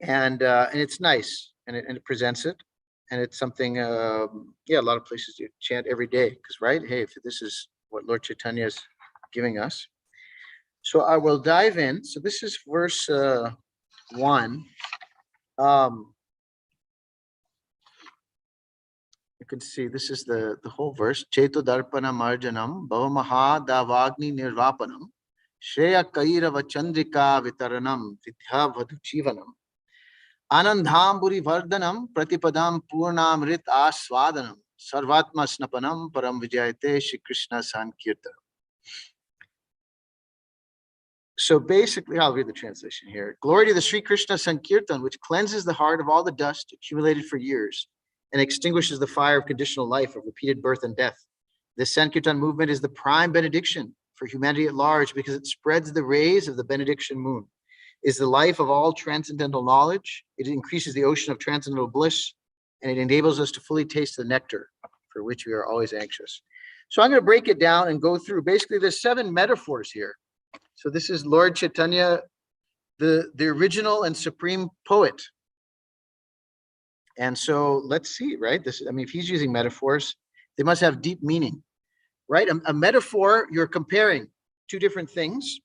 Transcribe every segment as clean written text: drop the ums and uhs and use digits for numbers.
and it's nice, and it presents it, and it's something. Yeah, a lot of places you chant every day because, right? Hey, if this is what Lord Chaitanya is giving us, so I will dive in. So this is verse 1. You can see this is the whole verse. Cheto darpana marjanam bhava maha davagni nirvapanam shreya kairava chandrika vitaranam vidya vadhu jivanam anandhamburi vardhanam pratipadam purnamrit aswadanam sarvatma snapanam param vijayate Shri Krishna sankirtana. So basically, I'll read the translation here. Glory to the Sri Krishna Sankirtan, which cleanses the heart of all the dust accumulated for years and extinguishes the fire of conditional life, of repeated birth and death. This Sankirtan movement is the prime benediction for humanity at large because it spreads the rays of the benediction moon, is the life of all transcendental knowledge. It increases the ocean of transcendental bliss, and it enables us to fully taste the nectar for which we are always anxious. So I'm going to break it down and go through. Basically, there's 7 metaphors here. So this is Lord Chaitanya, the original and supreme poet. And so let's see, right? This, I mean, if he's using metaphors, they must have deep meaning, right? A metaphor, you're comparing 2 different things.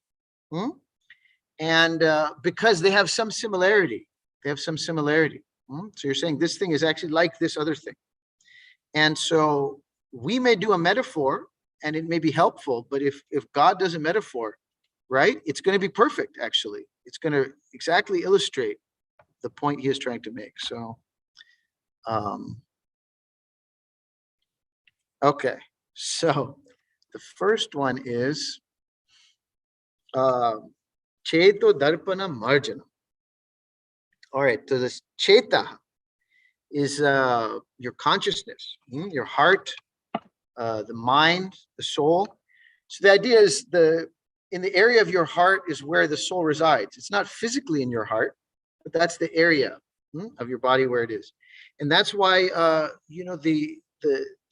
And because they have some similarity, So you're saying this thing is actually like this other thing. And so we may do a metaphor and it may be helpful, but if God does a metaphor, right, it's going to be perfect, actually. It's going to exactly illustrate the point he is trying to make. So, okay. So the first one is Cheto Darpana Marjana. All right. So this Chaita is your consciousness, your heart, the mind, the soul. So the idea is in the area of your heart is where the soul resides. It's not physically in your heart, but that's the area of your body where it is. And that's why,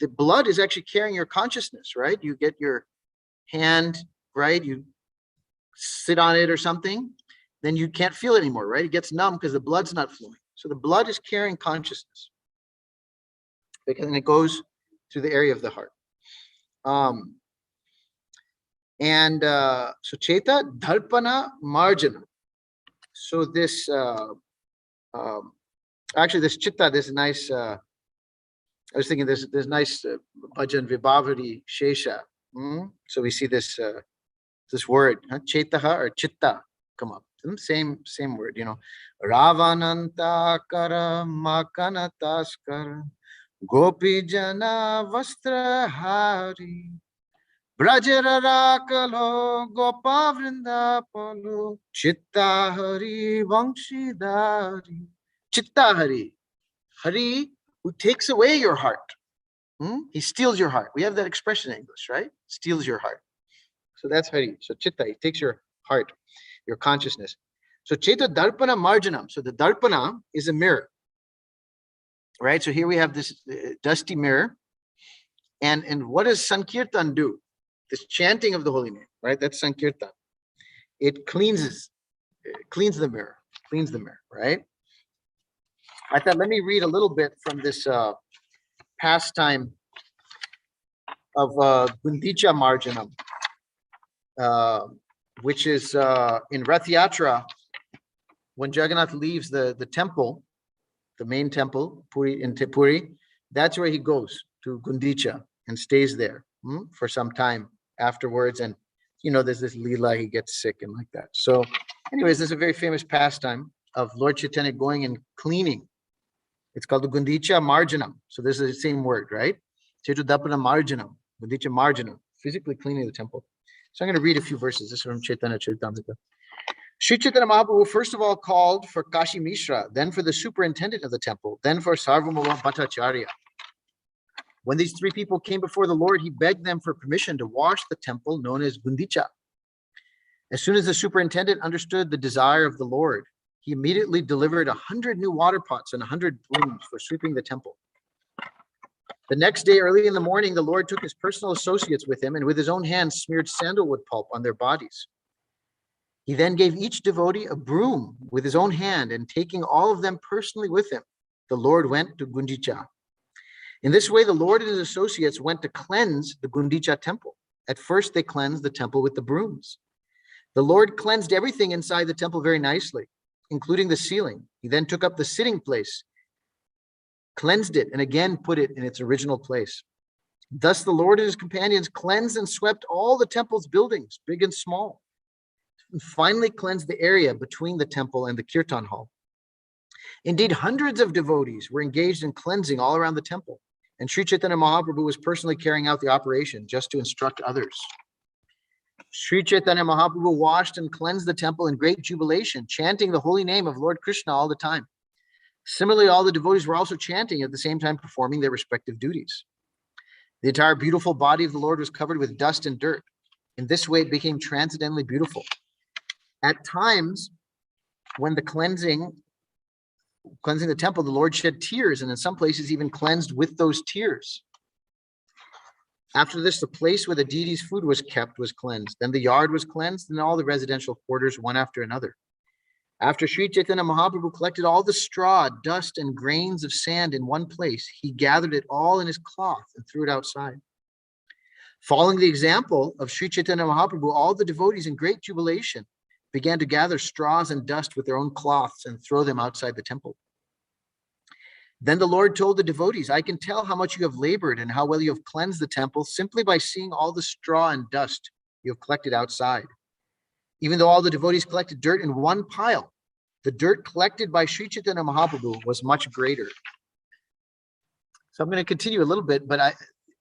the blood is actually carrying your consciousness, right? You get your hand, right? You sit on it or something, then you can't feel it anymore, right? It gets numb because the blood's not flowing. So the blood is carrying consciousness, because it goes through the area of the heart. So Chaita Dharpana Marjana. So this actually this Chitta, this nice I was thinking this nice bhajan Vibhavari Shesha. So we see this this word, Chaitaha or Chitta, come up. Same word, Ravananta Kara Makana Taskara Gopi Jana Vastra Hari Brajara Rakalo Gopa Vrinda Palo Chitta Hari Vangshidari. Chitta Hari. Hari, who takes away your heart. He steals your heart. We have that expression in English, right? Steals your heart. So that's Hari. So Chitta, he takes your heart, your consciousness. So Chaita Darpana Marjanam. So the Darpana is a mirror, right? So here we have this dusty mirror. And what does Sankirtan do? This chanting of the holy name, right? That's Sankirtan. It cleans the mirror, right? I thought, let me read a little bit from this pastime of Gundicha Marjanam, which is in Rath Yatra, when Jagannath leaves the temple, the main temple, in Puri, that's where he goes to Gundicha and stays there for some time afterwards. And, there's this Leela, he gets sick and like that. So anyways, there's a very famous pastime of Lord Chaitanya going and cleaning. It's called the Gundicha Marjanam. So this is the same word, right? Chetudapana Marjanam, Gundicha Marjanam, physically cleaning the temple. So I'm going to read a few verses. This is from Chaitanya Charitamrita. Sri Chaitanya Mahaprabhu first of all called for Kashi Mishra, then for the superintendent of the temple, then for Sarvamala Bhattacharya. When these 3 people came before the Lord, he begged them for permission to wash the temple known as Gundicha. As soon as the superintendent understood the desire of the Lord, he immediately delivered 100 new water pots and 100 brooms for sweeping the temple. The next day, early in the morning, the Lord took his personal associates with him and with his own hands smeared sandalwood pulp on their bodies. He then gave each devotee a broom with his own hand, and taking all of them personally with him, the Lord went to Gundicha. In this way, the Lord and his associates went to cleanse the Gundicha temple. At first, they cleansed the temple with the brooms. The Lord cleansed everything inside the temple very nicely, including the ceiling. He then took up the sitting place, cleansed it, and again put it in its original place. Thus, the Lord and his companions cleansed and swept all the temple's buildings, big and small, and finally cleansed the area between the temple and the kirtan hall. Indeed, hundreds of devotees were engaged in cleansing all around the temple, and Sri Chaitanya Mahaprabhu was personally carrying out the operation just to instruct others. Sri Chaitanya Mahaprabhu washed and cleansed the temple in great jubilation, chanting the holy name of Lord Krishna all the time. Similarly, all the devotees were also chanting at the same time, performing their respective duties. The entire beautiful body of the Lord was covered with dust and dirt. In this way, it became transcendently beautiful. At times, when the cleansing the temple, the Lord shed tears, and in some places even cleansed with those tears. After this, the place where the deity's food was kept was cleansed. Then the yard was cleansed, and all the residential quarters one after another. After Sri Chaitanya Mahaprabhu collected all the straw, dust, and grains of sand in one place, he gathered it all in his cloth and threw it outside. Following the example of Sri Chaitanya Mahaprabhu, all the devotees in great jubilation began to gather straws and dust with their own cloths and throw them outside the temple. Then the Lord told the devotees, I can tell how much you have labored and how well you have cleansed the temple simply by seeing all the straw and dust you have collected outside. Even though all the devotees collected dirt in one pile, the dirt collected by Sri Chaitanya Mahaprabhu was much greater. So I'm going to continue a little bit, but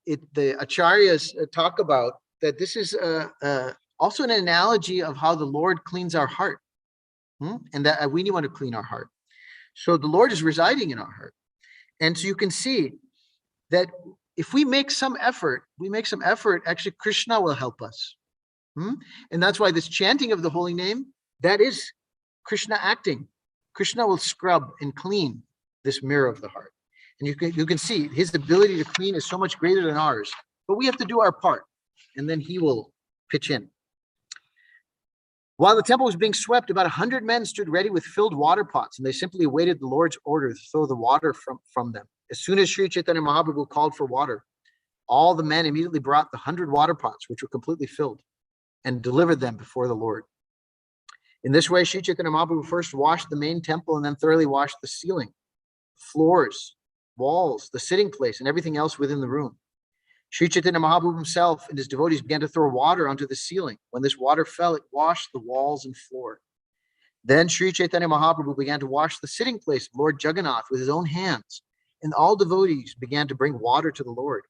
the acharyas talk about that this is also an analogy of how the Lord cleans our heart, and that we want to clean our heart. So the Lord is residing in our heart. And so you can see that if we make some effort, actually Krishna will help us. And that's why this chanting of the holy name, that is Krishna acting. Krishna will scrub and clean this mirror of the heart. And you can see his ability to clean is so much greater than ours. But we have to do our part, and then he will pitch in. While the temple was being swept, about 100 men stood ready with filled water pots, and they simply awaited the Lord's order to throw the water from them. As soon as Sri Chaitanya Mahaprabhu called for water, all the men immediately brought the 100 water pots, which were completely filled, and delivered them before the Lord. In this way, Sri Chaitanya Mahaprabhu first washed the main temple and then thoroughly washed the ceiling, floors, walls, the sitting place, and everything else within the room. Sri Chaitanya Mahaprabhu himself and his devotees began to throw water onto the ceiling. When this water fell, it washed the walls and floor. Then Sri Chaitanya Mahaprabhu began to wash the sitting place of Lord Jagannath with his own hands, and all devotees began to bring water to the Lord.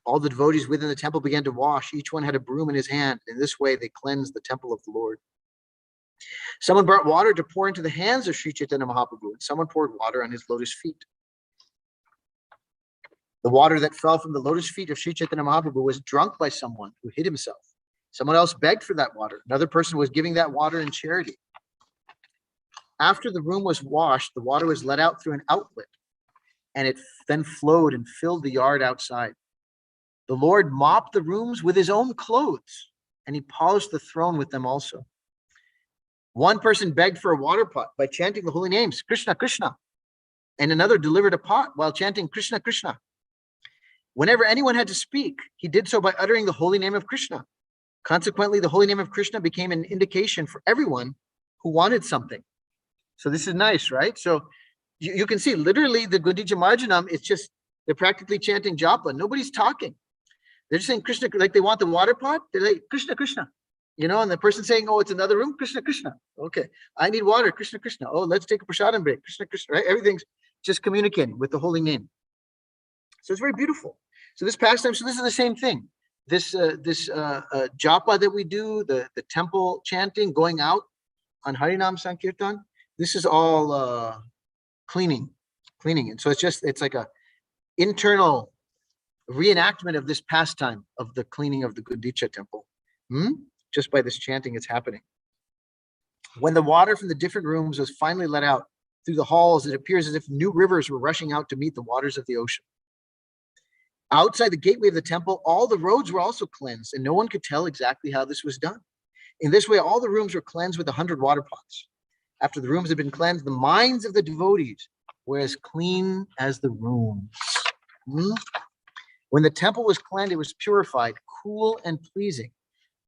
All the devotees within the temple began to wash. Each one had a broom in his hand. In this way, they cleansed the temple of the Lord. Someone brought water to pour into the hands of Sri Chaitanya Mahaprabhu, and someone poured water on his lotus feet. The water that fell from the lotus feet of Sri Chaitanya Mahaprabhu was drunk by someone who hid himself. Someone else begged for that water. Another person was giving that water in charity. After the room was washed, the water was let out through an outlet, and it then flowed and filled the yard outside. The Lord mopped the rooms with his own clothes, and he polished the throne with them also. One person begged for a water pot by chanting the holy names, Krishna, Krishna, and another delivered a pot while chanting Krishna, Krishna. Whenever anyone had to speak, he did so by uttering the holy name of Krishna. Consequently, the holy name of Krishna became an indication for everyone who wanted something. So this is nice, right? So you can see literally the Gundicha Marjanam, it's just, they're practically chanting japa. Nobody's talking. They're just saying Krishna, like they want the water pot. They're like, Krishna, Krishna. And the person saying, oh, it's another room, Krishna, Krishna. Okay, I need water, Krishna, Krishna. Oh, let's take a prasadam break, Krishna, Krishna, right? Everything's just communicating with the holy name. So it's very beautiful. So this pastime, so this is the same thing. This japa that we do, the temple chanting, going out on Harinam Sankirtan, this is all cleaning. And so it's like a internal reenactment of this pastime of the cleaning of the Gundicha temple. Just by this chanting, it's happening. When the water from the different rooms was finally let out through the halls, it appears as if new rivers were rushing out to meet the waters of the ocean. Outside the gateway of the temple, all the roads were also cleansed, and no one could tell exactly how this was done. In this way, all the rooms were cleansed with 100 water pots. After the rooms had been cleansed, the minds of the devotees were as clean as the rooms. When the temple was cleansed, it was purified, cool and pleasing,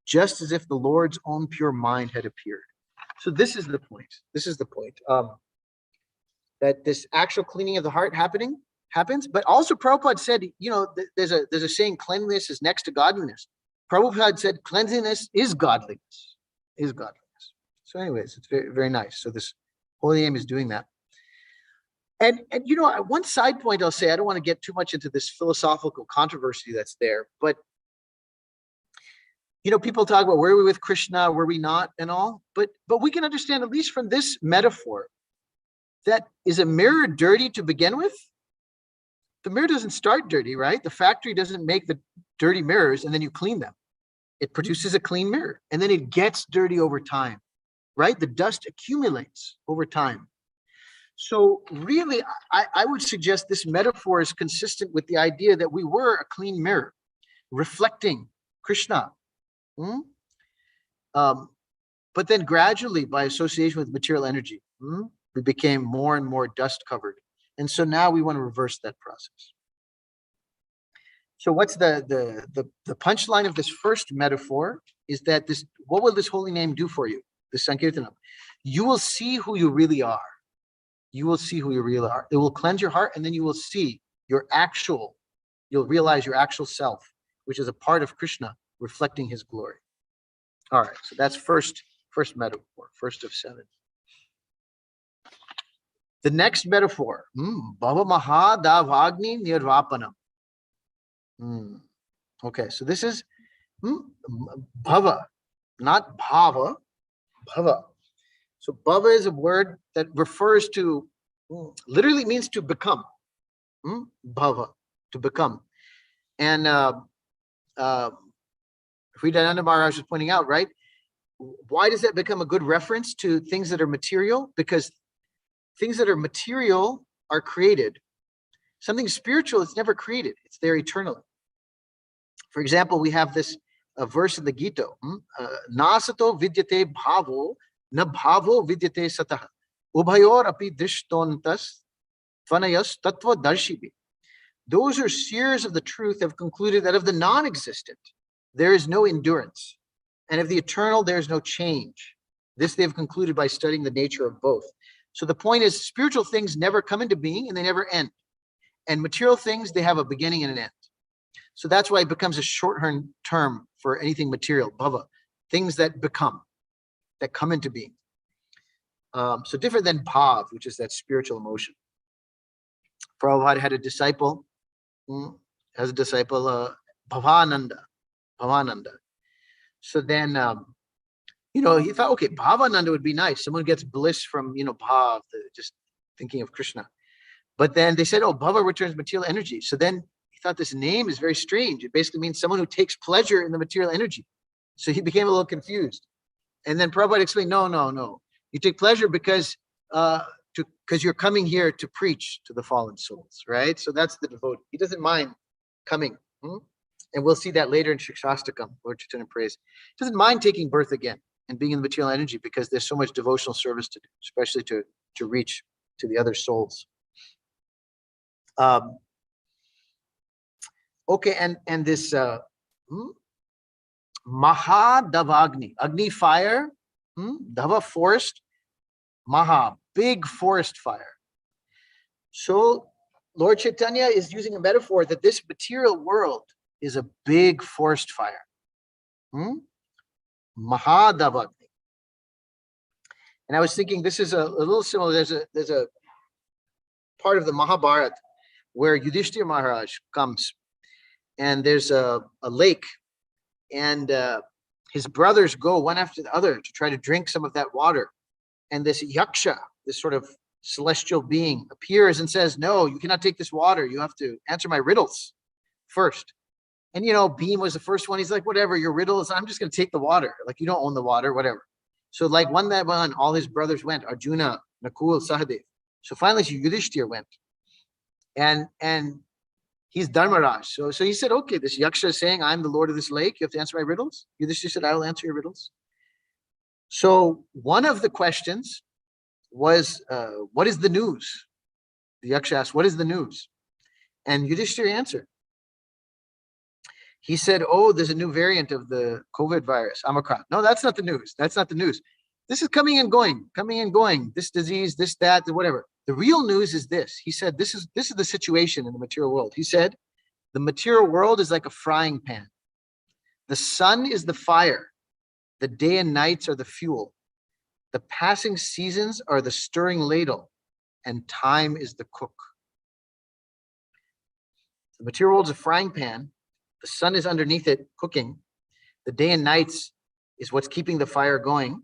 just as if the Lord's own pure mind had appeared. So this is the point. This is the point. That this actual cleaning of the heart happens, but also Prabhupada said, there's a saying, cleanliness is next to godliness. Prabhupada said cleanliness is godliness, So anyways, it's very, very nice. So this holy name is doing that. And one side point I'll say, I don't want to get too much into this philosophical controversy that's there, but people talk about, were we with Krishna, were we not, and all, but we can understand, at least from this metaphor, that is a mirror dirty to begin with? The mirror doesn't start dirty, right? The factory doesn't make the dirty mirrors and then you clean them. It produces a clean mirror and then it gets dirty over time, right? The dust accumulates over time. So really, I would suggest this metaphor is consistent with the idea that we were a clean mirror, reflecting Krishna. But then gradually, by association with material energy, we became more and more dust covered. And so now we want to reverse that process. So what's the punchline of this first metaphor is that what will this holy name do for you? The sankirtana. You will see who you really are. You will see who you really are. It will cleanse your heart, and then you will see you'll realize your actual self, which is a part of Krishna reflecting his glory. All right, so that's first metaphor, first of 7. The next metaphor, Bhava Mahadavagni Nirvapanam. Okay, so this is Bhava, not Bhava, Bhava. So Bhava is a word that refers to, literally means to become. Bhava, to become. And Hridayananda Maharaj was pointing out, right? Why does that become a good reference to things that are material? Because things that are material are created. Something spiritual is never created. It's there eternally. For example, we have this verse in the Gita. Nasato vidyate bhavo, na bhavo vidyate satah. Ubhayor api drishtontas vanayas tattva darshibi. Those are seers of the truth have concluded that of the non-existent, there is no endurance. And of the eternal, there is no change. This they've concluded by studying the nature of both. So the point is, spiritual things never come into being and they never end. And material things, they have a beginning and an end. So that's why it becomes a shorthand term for anything material, bhava, things that become, that come into being. So different than bhav, which is that spiritual emotion. Prabhupada had a disciple, Bhavananda. So then, he thought, okay, Bhavananda would be nice. Someone gets bliss from, bhav, just thinking of Krishna. But then they said, oh, Bhava returns material energy. So then he thought this name is very strange. It basically means someone who takes pleasure in the material energy. So he became a little confused. And then Prabhupada explained, no. You take pleasure because you're coming here to preach to the fallen souls, right? So that's the devotee. He doesn't mind coming. And we'll see that later in Shikshastakam, Lord Chaitanya prays. He doesn't mind taking birth again and being in the material energy because there's so much devotional service to do, especially to reach to the other souls. Okay, and this Mahadavagni, Agni fire, Dava forest, Maha, big forest fire. So Lord Chaitanya is using a metaphor that this material world is a big forest fire. Mahadavagni. And I was thinking this is a little similar. There's a part of the Mahabharata where Yudhishthira Maharaj comes and there's a lake and his brothers go one after the other to try to drink some of that water. And this yaksha, this sort of celestial being, appears and says, no, you cannot take this water. You have to answer my riddles first. And, Bhim was the first one. He's like, whatever, your riddles, I'm just going to take the water. Like, you don't own the water, whatever. So like one by one, all his brothers went, Arjuna, Nakul, Sahadev. So finally, Yudhishthira went. And he's Dharmaraj. So he said, okay, this yaksha is saying, I'm the lord of this lake. You have to answer my riddles. Yudhishthira said, I will answer your riddles. So one of the questions was, what is the news? The Yaksha asked, what is the news? And Yudhishthira answered. He said, oh, there's a new variant of the COVID virus, Omicron. No, that's not the news. That's not the news. This is coming and going, this disease, this, that, whatever. The real news is this. He said, this is the situation in the material world. He said, the material world is like a frying pan. The sun is the fire. The day and nights are the fuel. The passing seasons are the stirring ladle, and time is the cook. The material world is a frying pan. The sun is underneath it cooking. The day and nights is what's keeping the fire going.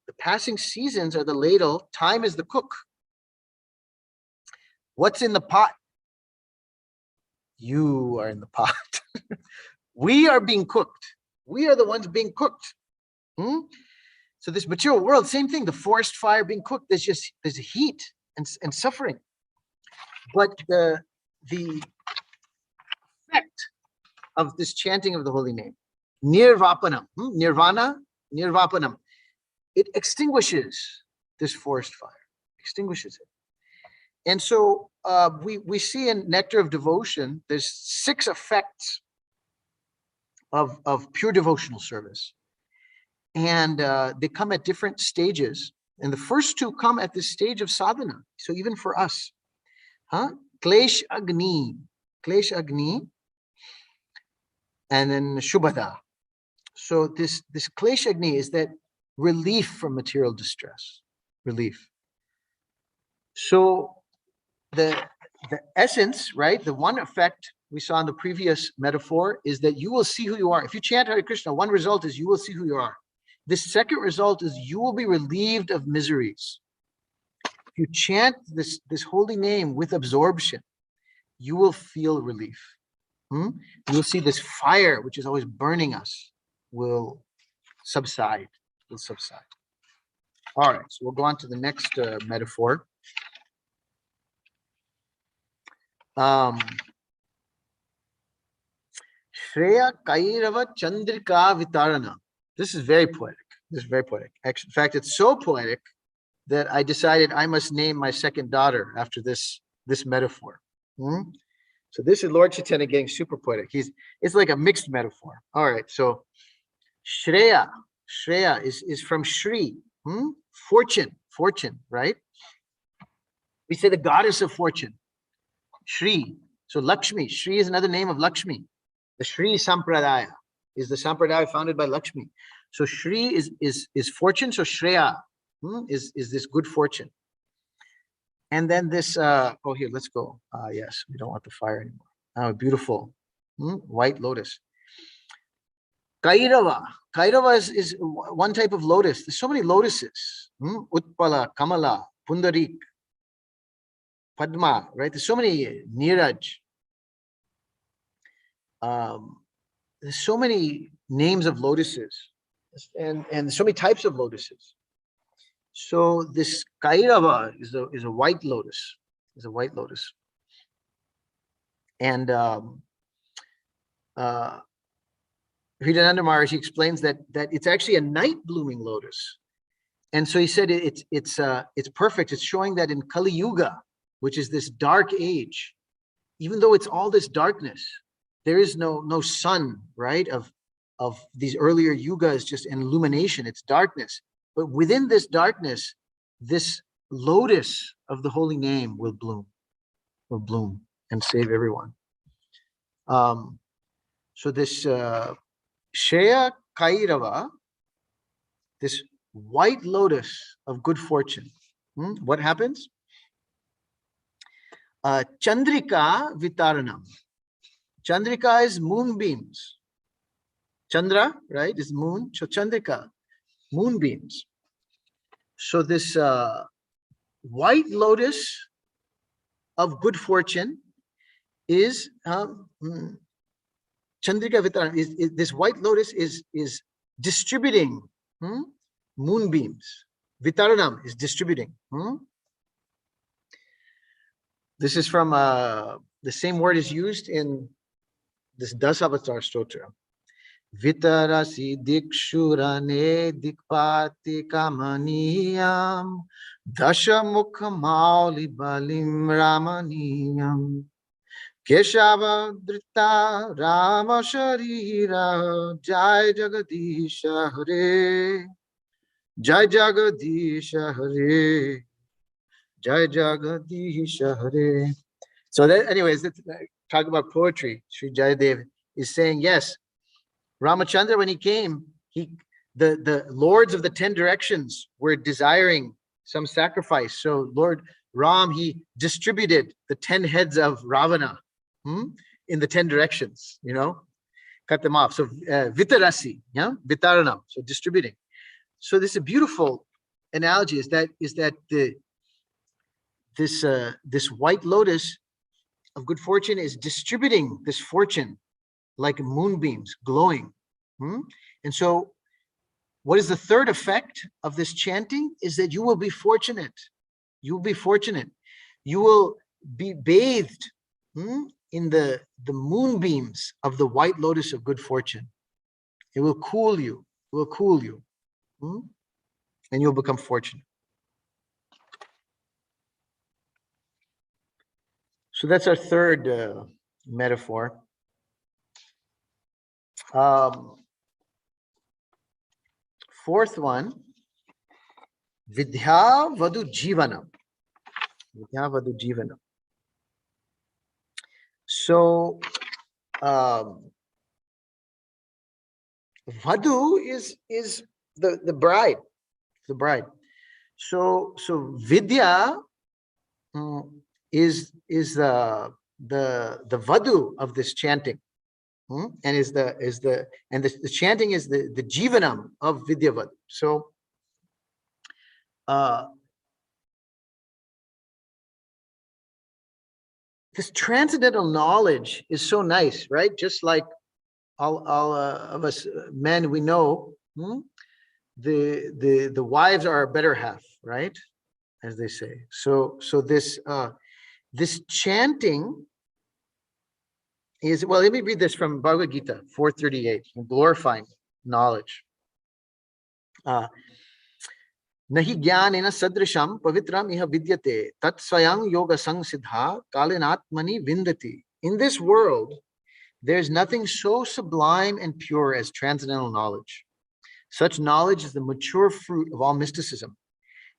The passing seasons are the ladle. Time is the cook. What's in the pot? You are in the pot. We are being cooked. We are the ones being cooked. So this material world, same thing. The forest fire being cooked. There's heat and suffering. But the effect of this chanting of the holy name, nirvapanam, nirvana, nirvapanam, it extinguishes this forest fire, extinguishes it. And so we see in Nectar of Devotion, there's 6 effects of pure devotional service. And they come at different stages. And the first 2 come at this stage of sadhana. So even for us, Klesh Agni, and then Shubhada. So this Klesh Agni is that relief from material distress, relief. So the essence, right, the one effect we saw in the previous metaphor is that you will see who you are. If you chant Hare Krishna, one result is you will see who you are. The second result is you will be relieved of miseries. If you chant this holy name with absorption, you will feel relief. You'll see this fire, which is always burning us, will subside. All right, so we'll go on to the next metaphor. Shreya Kairava Chandrika Vitarana. This is very poetic. Actually, in fact, it's so poetic that I decided I must name my second daughter after this metaphor. So this is Lord Chaitanya getting super poetic. It's like a mixed metaphor. All right, so Shreya is from Shri, fortune, right? We say the goddess of fortune, Shri. So Lakshmi, Shri is another name of Lakshmi. The Shri Sampradaya is the Sampradaya founded by Lakshmi. So Shri is fortune. So Shreya is this good fortune. And then this, here, let's go. Yes, we don't want the fire anymore. Oh, beautiful. White lotus. Kairava. Kairava is one type of lotus. There's so many lotuses. Utpala, Kamala, Pundarik, Padma, right? There's so many Niraj. There's so many names of lotuses and so many types of lotuses. So this Kairava is a white lotus. And Hridayananda Maharaj, he explains that it's actually a night blooming lotus. And so he said it's perfect. It's showing that in Kali Yuga, which is this dark age, even though it's all this darkness, there is no sun, right? Of these earlier yugas, just an illumination. It's darkness. But within this darkness, this lotus of the holy name will bloom and save everyone. So this Shreya Kairava, this white lotus of good fortune. What happens? Chandrika Vitaranam. Chandrika is moonbeams. Chandra, right, is moon. So Chandrika, moonbeams. So this white lotus of good fortune is Chandrika Vitaranam. This white lotus is distributing moonbeams. Vitaranam is distributing. This is from the same word is used in this Dasavatar Stotra. Vitarasi dikshurane dikpati kamaniyam dashamukha mauli balim ramaniyam Keshava drita rama sharira jai jagadisha hare jai jagadisha hare jai jagadisha hare. So that, anyways, that's, talk about poetry. Sri Jayadev is saying, yes, Ramachandra, when he came, the lords of the 10 directions were desiring some sacrifice. So Lord Ram, he distributed the 10 heads of Ravana in the 10 directions, cut them off. So vitarasi, vitaranam, so distributing. So this is a beautiful analogy. Is that this white lotus of good fortune is distributing this fortune like moonbeams glowing. And so what is the third effect of this chanting is that you will be fortunate. You will be fortunate. You will be bathed in the moonbeams of the white lotus of good fortune. It will cool you. It will cool you. And you'll become fortunate. So that's our third metaphor. Fourth one, Vidya Vadu Jivanam. Vidya Vadu Jivanam. So Vadu is the bride, the bride. So Vidya is the Vadu of this chanting. And the chanting is the jivanam of Vidyavad. So this transcendental knowledge is so nice, right? Just like all of us men, we know the wives are our better half, right? As they say. So this chanting is, well, let me read this from Bhagavad Gita 438, glorifying knowledge. Nahi jnanena sadrisham pavitram iha vidyate tat swayam yoga samsiddha kalinatmani vindati. In this world, there's nothing so sublime and pure as transcendental knowledge. Such knowledge is the mature fruit of all mysticism.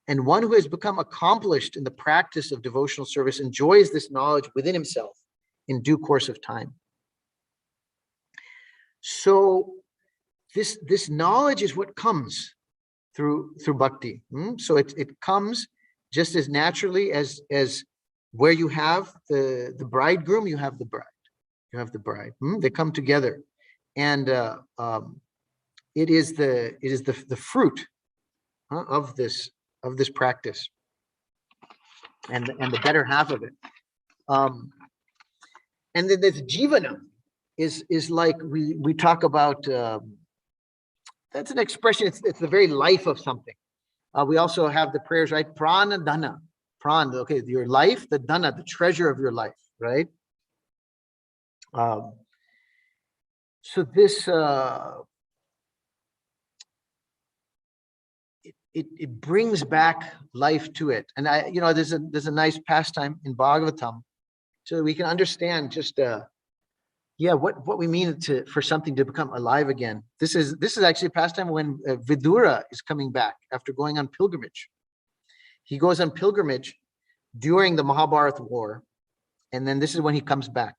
And one who has become accomplished in the practice of devotional service enjoys this knowledge within himself in due course of time. So this knowledge is what comes through bhakti. So it comes just as naturally as where you have the bridegroom, you have the bride. You have the bride. They come together, and it is the fruit of this practice, and the better half of it. And then this jivanam is like we talk about. That's an expression. It's the very life of something. We also have the prayers, right? Prana dana, pran. Okay, your life, the dana, the treasure of your life, right? So this it brings back life to it, and there's a nice pastime in Bhagavatam, so we can understand just what we mean for something to become alive again. This is actually a pastime when Vidura is coming back after going on pilgrimage. He goes on pilgrimage during the Mahabharata war, and then this is when he comes back.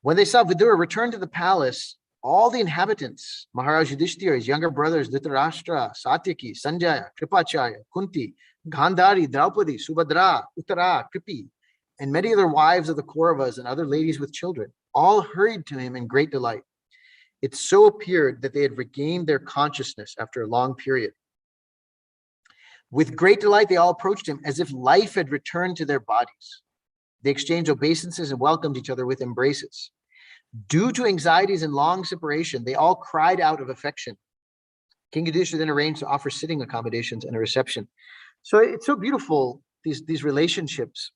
When they saw Vidura return to the palace, all the inhabitants, Maharaj Yudhishthira, his younger brothers, Dhritarashtra, Satyaki, Sanjaya, Kripacharya, Kunti, Gandhari, Draupadi, Subhadra, Uttara, Kripi, and many other wives of the Kauravas and other ladies with children, all hurried to him in great delight. It so appeared that they had regained their consciousness after a long period. With great delight, they all approached him as if life had returned to their bodies. They exchanged obeisances and welcomed each other with embraces. Due to anxieties and long separation, they all cried out of affection. King Yudhishthira then arranged to offer sitting accommodations and a reception. So it's so beautiful, these relationships.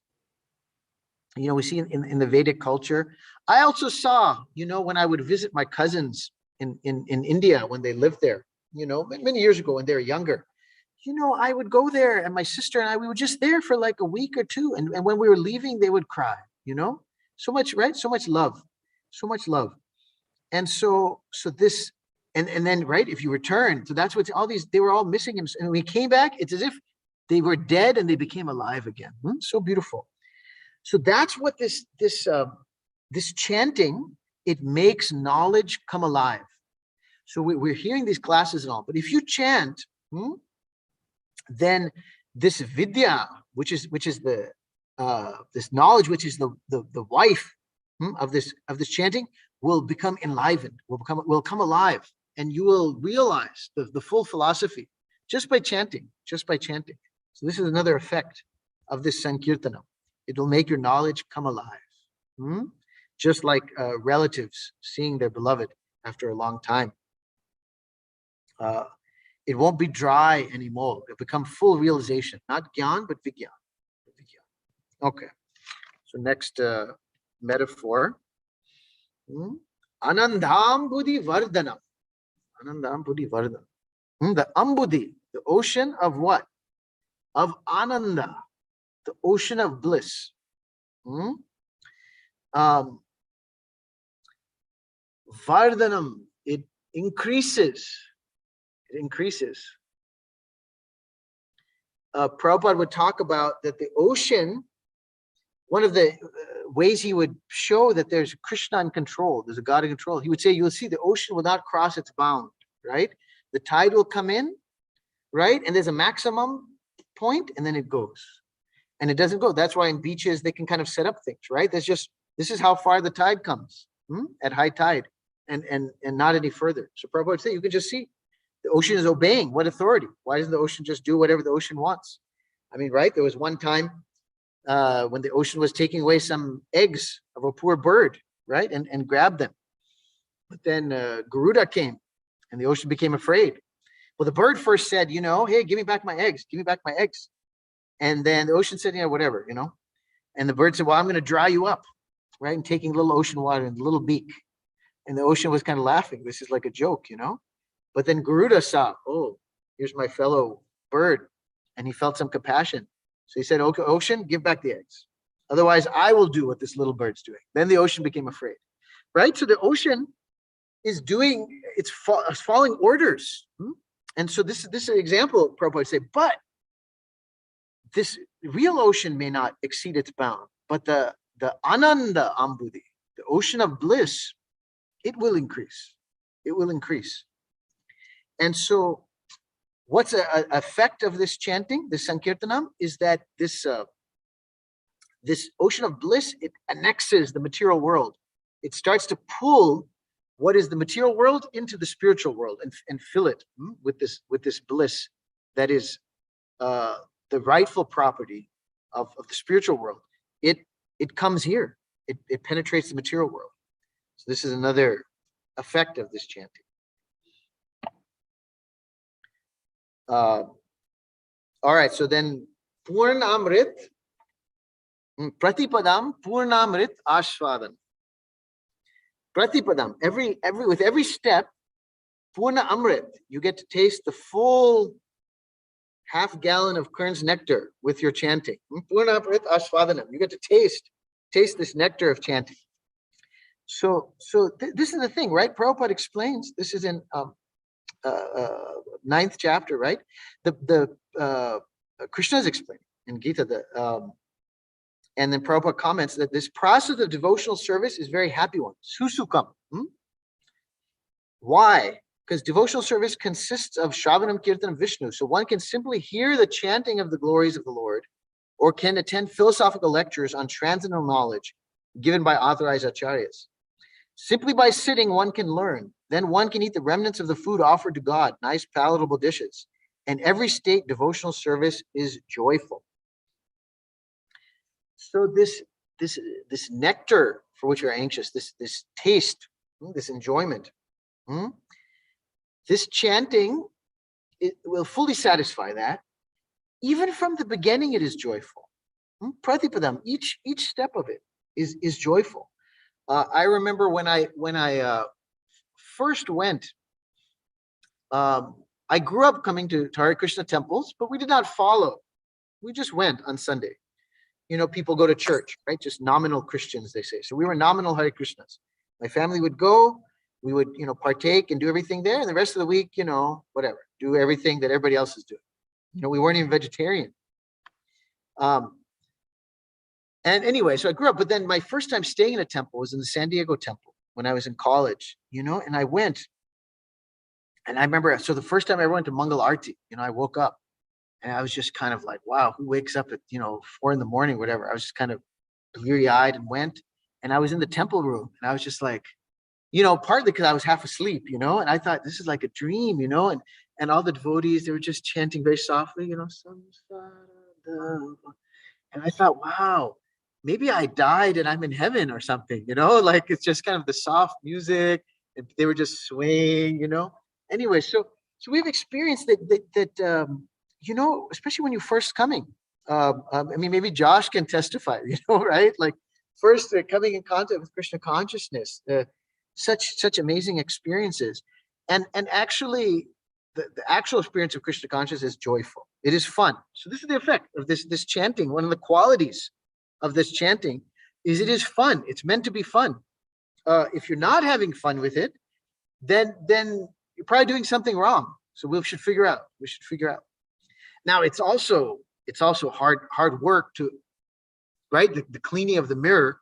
We see in the Vedic culture. I also saw, when I would visit my cousins in India when they lived there, many years ago when they were younger. I would go there, and my sister and I, we were just there for like a week or two. And when we were leaving, they would cry, so much, right? So much love, so much love. And so this, and then, right, if you return, so that's what all these, they were all missing him. And when he came back, it's as if they were dead and they became alive again. So beautiful. So that's what this chanting, it makes knowledge come alive. So we're hearing these classes and all, but if you chant, then this vidya, which is the this knowledge, which is the wife of this chanting, will become enlivened, will come alive, and you will realize the full philosophy just by chanting. So this is another effect of this sankirtana. It will make your knowledge come alive, just like relatives seeing their beloved after a long time. It won't be dry anymore. It'll become full realization, not gyan, but vigyan. Okay. So next metaphor. Anandambudhi vardhanam. Anandambudhi vardhanam. The ambudhi, the ocean of what? Of ananda, the ocean of bliss. Vardhanam, it increases. It increases. Prabhupada would talk about that the ocean, one of the ways he would show that there's Krishna in control, there's a God in control, he would say, you'll see the ocean will not cross its bound, right? The tide will come in, right? And there's a maximum point, and then it goes. And it doesn't go. That's why in beaches, they can kind of set up things, right? This is how far the tide comes at high tide, and not any further. So Prabhupada would say, you can just see the ocean is obeying what authority? Why doesn't the ocean just do whatever the ocean wants? I mean, right? There was one time when the ocean was taking away some eggs of a poor bird, right? And grabbed them. But then Garuda came, and the ocean became afraid. Well, the bird first said, hey, give me back my eggs. Give me back my eggs. And then the ocean said, yeah, whatever, And the bird said, well, I'm going to dry you up, right? And taking a little ocean water in the little beak. And the ocean was kind of laughing. This is like a joke, But then Garuda saw, oh, here's my fellow bird. And he felt some compassion. So he said, okay, ocean, give back the eggs. Otherwise, I will do what this little bird's doing. Then the ocean became afraid, right? So the ocean is doing, it's following orders. And so this is an example, Prabhupada would say, but this real ocean may not exceed its bound, but the ananda ambudhi, the ocean of bliss, it will increase. It will increase. And so what's an effect of this chanting, this sankirtanam, is that this ocean of bliss, it annexes the material world. It starts to pull what is the material world into the spiritual world and fill it with this bliss that is the rightful property of the spiritual world. It comes here. It penetrates the material world. So this is another effect of this chanting. All right, so then Purnamrit, Pratipadam, Purnamrit Ashvadan. Pratipadam, with every step, Purna Amrit, you get to taste the full half gallon of Kern's nectar with your chanting. Purna Amrit Ashvadanam, you get to taste this nectar of chanting. So this is the thing, right? Prabhupada explains, this is in 9th chapter, right? The Krishna is explaining in Gita, and then Prabhupada comments that this process of devotional service is a very happy one. Susukam. Why? Because devotional service consists of Shravanam Kirtanam Vishnu. So one can simply hear the chanting of the glories of the Lord, or can attend philosophical lectures on transcendental knowledge given by authorized acharyas. Simply by sitting, one can learn. Then one can eat the remnants of the food offered to God, nice palatable dishes. And every state devotional service is joyful. So this nectar for which you're anxious, this taste, this enjoyment, this chanting, it will fully satisfy that. Even from the beginning, it is joyful. Pratipadam, each step of it is joyful. I remember when I first went, I grew up coming to Hare Krishna temples, but we did not follow. We just went on Sunday. You know, people go to church, right? Just nominal Christians, they say. So we were nominal Hare Krishnas. My family would go, we would, you know, partake and do everything there. And the rest of the week, you know, whatever, do everything that everybody else is doing. You know, we weren't even vegetarian. And anyway, so I grew up, but then my first time staying in a temple was in the San Diego temple when I was in college, you know, and I went. And I remember, so the first time I went to Mangal Arti, you know, I woke up and I was just kind of like, wow, who wakes up at, you know, 4 a.m, whatever. I was just kind of bleary-eyed and went. And I was in the temple room and I was just like, you know, partly because I was half asleep, you know, and I thought this is like a dream, you know, and all the devotees, they were just chanting very softly, you know, and I thought, wow, maybe I died and I'm in heaven or something, you know, like it's just kind of the soft music and they were just swaying, you know. Anyway, so we've experienced that you know, especially when you're first coming. I mean, maybe Josh can testify, you know, right? Like first coming in contact with Krishna consciousness, such amazing experiences, and actually the actual experience of Krishna consciousness is joyful. It is fun. So this is the effect of this chanting. One of the qualities of this chanting is it is fun. It's meant to be fun. If you're not having fun with it, then you're probably doing something wrong. So we should figure out. Now it's also hard work to, right? The cleaning of the mirror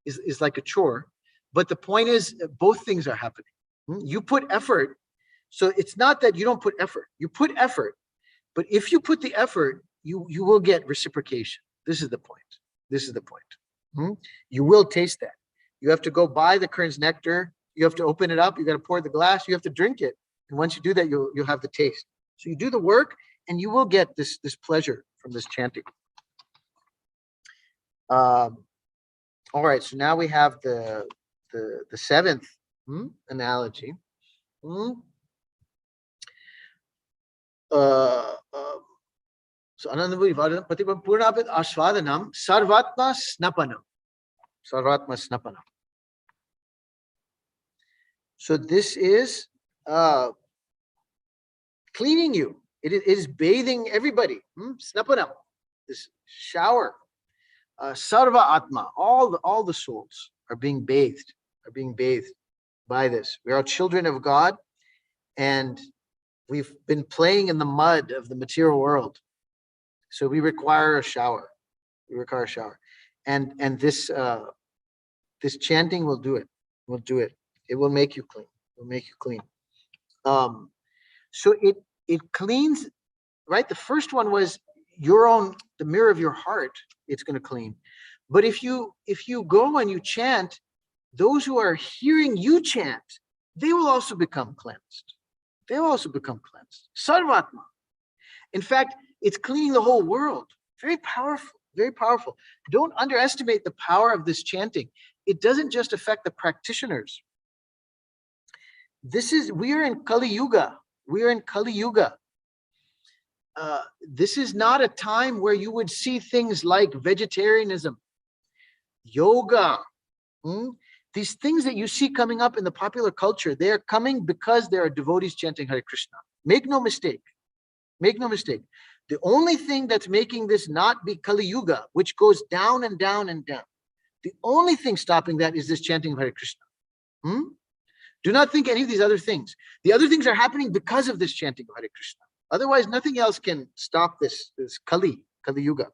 is like a chore, but the point is both things are happening. You put effort, so it's not that you don't put effort. You put effort, but if you put the effort, you will get reciprocation. This is the point. You will taste that. You have to go buy the Kern's nectar. You have to open it up. You got to pour the glass. You have to drink it. And once you do that, you'll have the taste. So you do the work, and you will get this pleasure from this chanting. All right. So now we have the seventh analogy. So Anandamuri Patipam Purnapit Ashvadanam Sarvatma Snapanam. So this is cleaning you. It is bathing everybody. Snapanam, this shower. Sarva Atma, all the souls are being bathed by this. We are children of God, and we've been playing in the mud of the material world. So we require a shower. And this chanting will do it. It will make you clean. So it cleans, right? The first one was the mirror of your heart. It's going to clean. But if you go and you chant, those who are hearing you chant, they will also become cleansed. Sarvatma. In fact, it's cleaning the whole world. Very powerful. Don't underestimate the power of this chanting. It doesn't just affect the practitioners. We are in Kali Yuga. This is not a time where you would see things like vegetarianism, yoga. These things that you see coming up in the popular culture, they are coming because there are devotees chanting Hare Krishna. Make no mistake. The only thing that's making this not be Kali Yuga, which goes down and down and down, the only thing stopping that is this chanting of Hare Krishna. Do not think any of these other things. The other things are happening because of this chanting of Hare Krishna. Otherwise, nothing else can stop this Kali Yuga.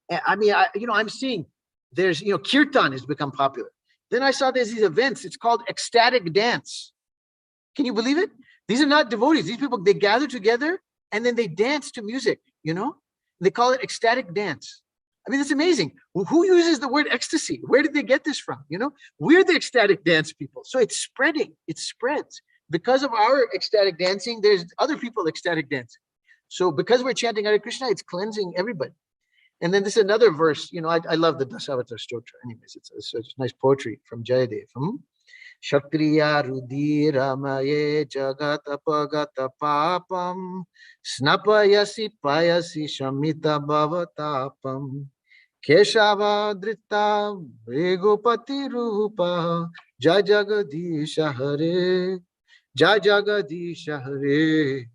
I mean, I'm seeing there's, kirtan has become popular. Then I saw there's these events. It's called ecstatic dance. Can you believe it? These are not devotees. These people, they gather together and then they dance to music, They call it ecstatic dance. I mean, it's amazing. Who uses the word ecstasy? Where did they get this from? We're the ecstatic dance people. So it's spreading. It spreads. Because of our ecstatic dancing, there's other people ecstatic dancing. So because we're chanting Hare Krishna, it's cleansing everybody. And then this is another verse. I love the Dasavatar Stotra. Anyways, it's nice poetry from Jayadev. Shakriya Rudiramaye Jagata Pagata Papam Snapayasi Payasi Shamita Bhavatapam Keshava Drita Regopati Rupa Jai Jagadisha Hare Jai Jagadisha Hare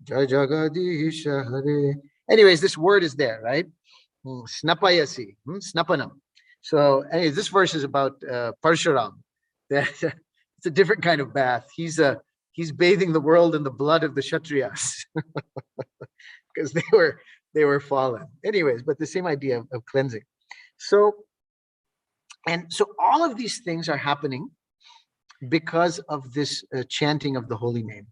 Jai Jagadisha Hare. Anyways, this word is there, right? Snapayasi, snapanam. So anyways, this verse is about Parshuram. It's a different kind of bath. He's bathing the world in the blood of the Kshatriyas because they were fallen. Anyways, but the same idea of cleansing. So all of these things are happening because of this chanting of the holy name.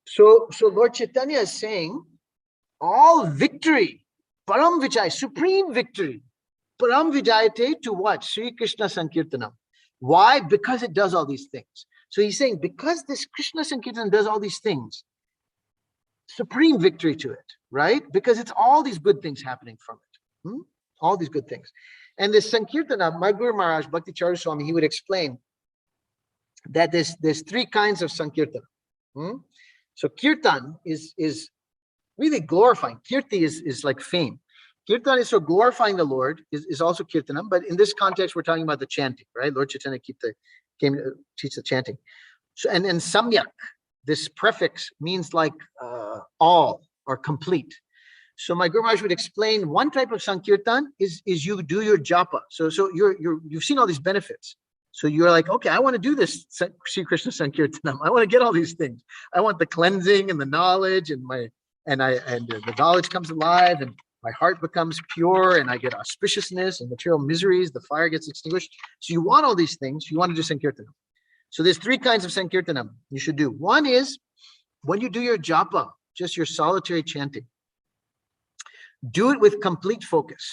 So Lord Chaitanya is saying all victory, Param Vijay, supreme victory, Param Vijayate to what? Sri Krishna Sankirtanam. Why? Because it does all these things. So he's saying because this Krishna Sankirtanam does all these things, supreme victory to it, right? Because it's all these good things happening from it. All these good things. And this Sankirtana, my Guru Maharaj, Bhakti Charu Swami, he would explain that there's three kinds of Sankirtana. So Kirtan is really glorifying. Kirti is like fame. Kirtan is so glorifying the Lord, is also Kirtanam, but in this context, we're talking about the chanting, right? Lord Chaitanya came to teach the chanting. So, and Samyak, this prefix means like all or complete. So my Guru Maharaj would explain one type of Sankirtan is you do your japa. So you've seen all these benefits. So you're like, okay, I want to do this Sri Krishna Sankirtanam. I want to get all these things. I want the cleansing and the knowledge and the knowledge comes alive and my heart becomes pure and I get auspiciousness and material miseries. The fire gets extinguished. So you want all these things. You want to do Sankirtanam. So there's three kinds of Sankirtanam you should do. One is when you do your japa, just your solitary chanting. Do it with complete focus.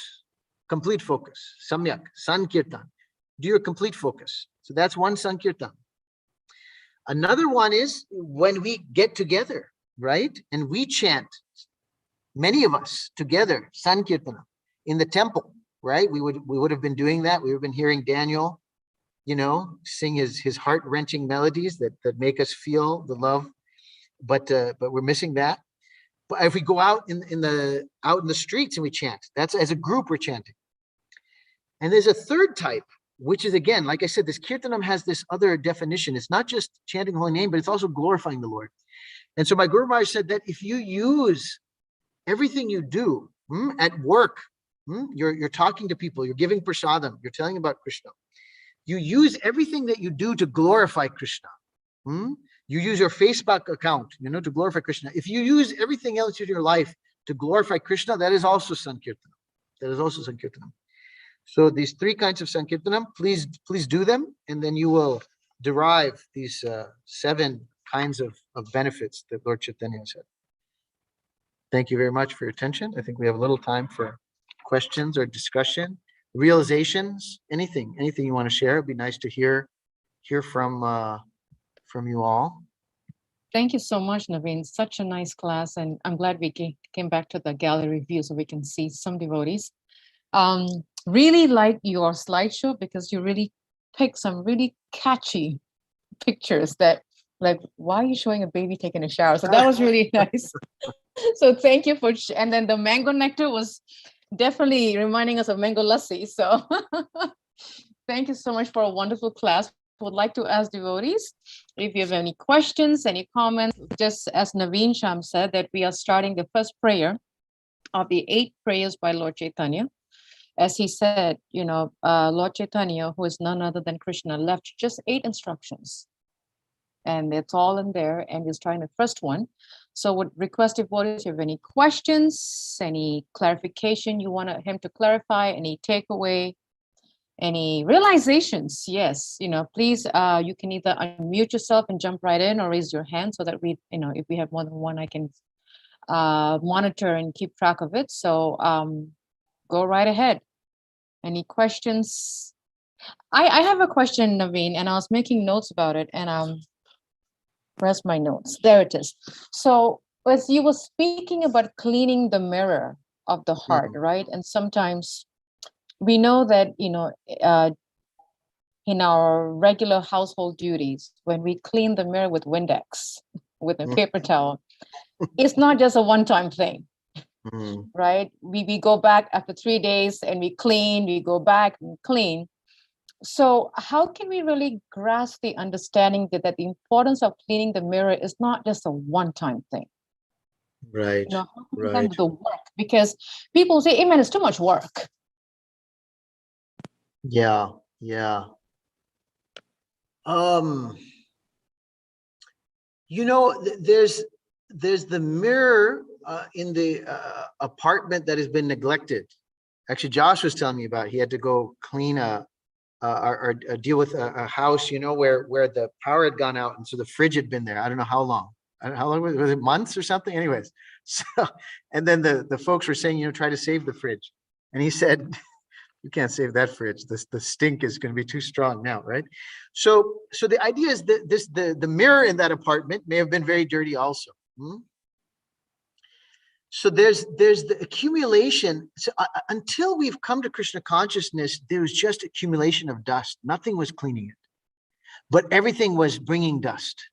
Samyak, Sankirtan. Do your complete focus. So that's one Sankirtan. Another one is when we get together, right? And we chant, many of us together, Sankirtana, in the temple, right? We would have been doing that. We would have been hearing Daniel, sing his heart-wrenching melodies that make us feel the love, but we're missing that. But if we go out in the streets and we chant, that's as a group we're chanting. And there's a third type, which is, again, like I said, this kirtanam has this other definition. It's not just chanting the holy name, but it's also glorifying the Lord. And so my Guru Maharaj said that if you use everything you do at work, you're talking to people, you're giving prasadam, you're telling about Krishna. You use everything that you do to glorify Krishna. You use your Facebook account, to glorify Krishna. If you use everything else in your life to glorify Krishna, that is also Sankirtanam. So these three kinds of Sankirtanam, please do them, and then you will derive these 7 kinds of benefits that Lord Chaitanya said. Thank you very much for your attention. I think we have a little time for questions or discussion, realizations, anything you want to share. It'd be nice to hear from you all. Thank you so much, Navin. Such a nice class, and I'm glad we came back to the gallery view so we can see some devotees. Really like your slideshow because you really picked some really catchy pictures that, like, why are you showing a baby taking a shower? So that was really nice. So thank you and then the mango nectar was definitely reminding us of mango lassi. So thank you so much for a wonderful class. Would like to ask devotees if you have any questions, any comments. Just as Navin Shyam said, that we are starting the first prayer of the 8 prayers by Lord Chaitanya. As he said, Lord Chaitanya, who is none other than Krishna, left just 8 instructions. And it's all in there, and he's trying the first one. So would request devotees if you have any questions, any clarification you want him to clarify, any takeaway, any realizations. Yes, please, you can either unmute yourself and jump right in or raise your hand so that we, if we have more than one, I can monitor and keep track of it. So go right ahead. Any questions? I have a question, Navin, and I was making notes about it, and where's my notes? There it is. So as you were speaking about cleaning the mirror of the heart, right? And sometimes we know that, in our regular household duties, when we clean the mirror with Windex, with a paper towel, it's not just a one-time thing. right? We go back after 3 days and we clean, we go back and clean. So how can we really grasp the understanding that the importance of cleaning the mirror is not just a one-time thing? Right. You know, how can we Right. do the work? Because people say, "Amen, it's too much work." Yeah. Yeah. You know, there's the mirror in the apartment that has been neglected. Actually, Josh was telling me about, he had to go clean or deal with a house, you know, where the power had gone out, and so the fridge had been there. I don't know how long. I don't know how long was it, months or something? Anyways, so and then the folks were saying, you know, try to save the fridge, and he said, you can't save that fridge. The stink is going to be too strong now, right? So the idea is that the mirror in that apartment may have been very dirty also. So there's the accumulation. So until we've come to Krishna consciousness, there was just accumulation of dust. Nothing was cleaning it, but everything was bringing dust.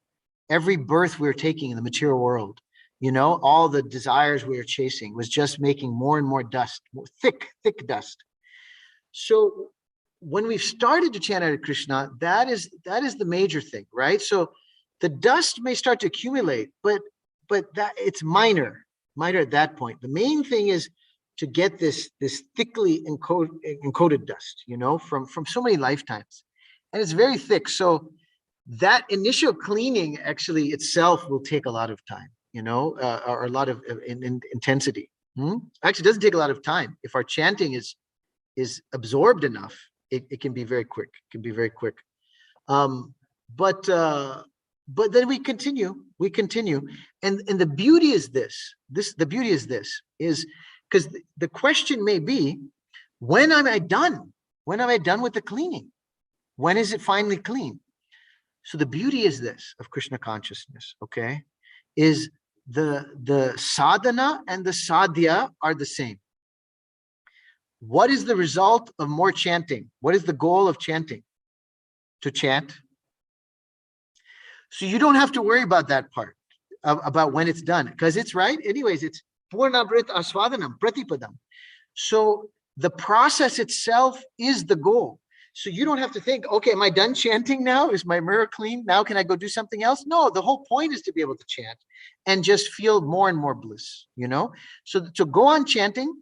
Every birth we were taking in the material world, you know, all the desires we were chasing was just making more and more dust, more thick dust. So when we've started to chant Hare Krishna, that is the major thing, right? So the dust may start to accumulate, but that it's minor at that point. The main thing is to get this thickly encoded dust, you know, from so many lifetimes, and it's very thick. So that initial cleaning actually itself will take a lot of time, you know, or a lot of intensity. Actually, it doesn't take a lot of time if our chanting is absorbed enough. It can be very quick. It can be very quick. But then we continue, and the beauty is this is because the question may be, when am I done? When am I done with the cleaning? When is it finally clean? So the beauty is this of Krishna consciousness, okay, is the sadhana and the sadhya are the same. What is the result of more chanting? What is the goal of chanting? To chant. So you don't have to worry about that part, about when it's done, because it's right. Anyways, it's purnabrit aswadanam pratipadam. So the process itself is the goal. So you don't have to think, okay, am I done chanting now? Is my mirror clean? Now can I go do something else? No, the whole point is to be able to chant and just feel more and more bliss, you know? So to go on chanting.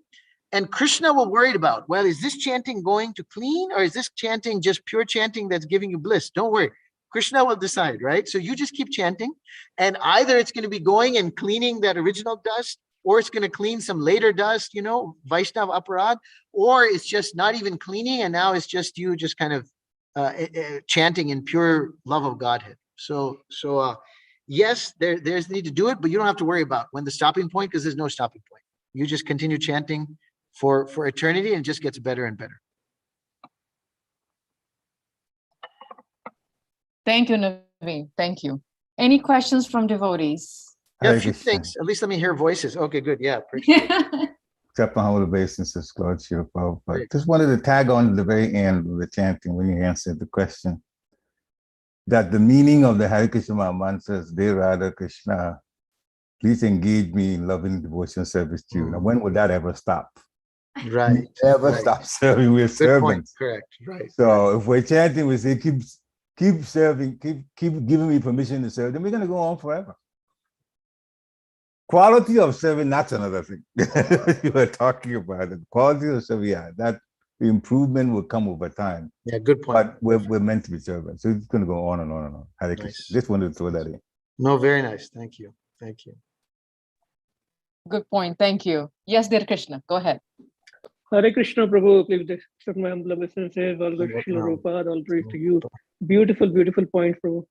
And Krishna will worry about, well, is this chanting going to clean, or is this chanting just pure chanting that's giving you bliss? Don't worry. Krishna will decide, right? So you just keep chanting, and either it's going to be going and cleaning that original dust, or it's going to clean some later dust, you know, Vaishnav aparad, or it's just not even cleaning, and now it's just you just kind of chanting in pure love of Godhead. So yes, there's the need to do it, but you don't have to worry about when the stopping point, because there's no stopping point. You just continue chanting for eternity, and it just gets better and better. Thank you, Navin. Thank you. Any questions from devotees? Yeah, a few things. At least let me hear voices. Okay, good. Yeah, appreciate it. Except on humble obeisances, Lord Shiva Prabhupada. Just wanted to tag on to the very end of the chanting when you answered the question, that the meaning of the Hare Krishna mantras, Dear Radha Krishna, please engage me in loving devotional service to you. Now, when would that ever stop? Right. We never stop serving. We're servants. Correct. Right. So if we're chanting, we say, keep serving, keep giving me permission to serve, then we're going to go on forever. Quality of serving, that's another thing. You were talking about it. Quality of serving, yeah, that the improvement will come over time. Yeah, good point. But we're meant to be servants. So it's going to go on and on and on. Hare Krishna. Just wanted to throw that in. No, very nice. Thank you. Thank you. Good point. Thank you. Yes, dear Krishna, go ahead. Hare Krishna, Prabhu, please accept my humble obeisances. All good Srila Prabhupada, all praise to you. Beautiful, beautiful point, Prabhu.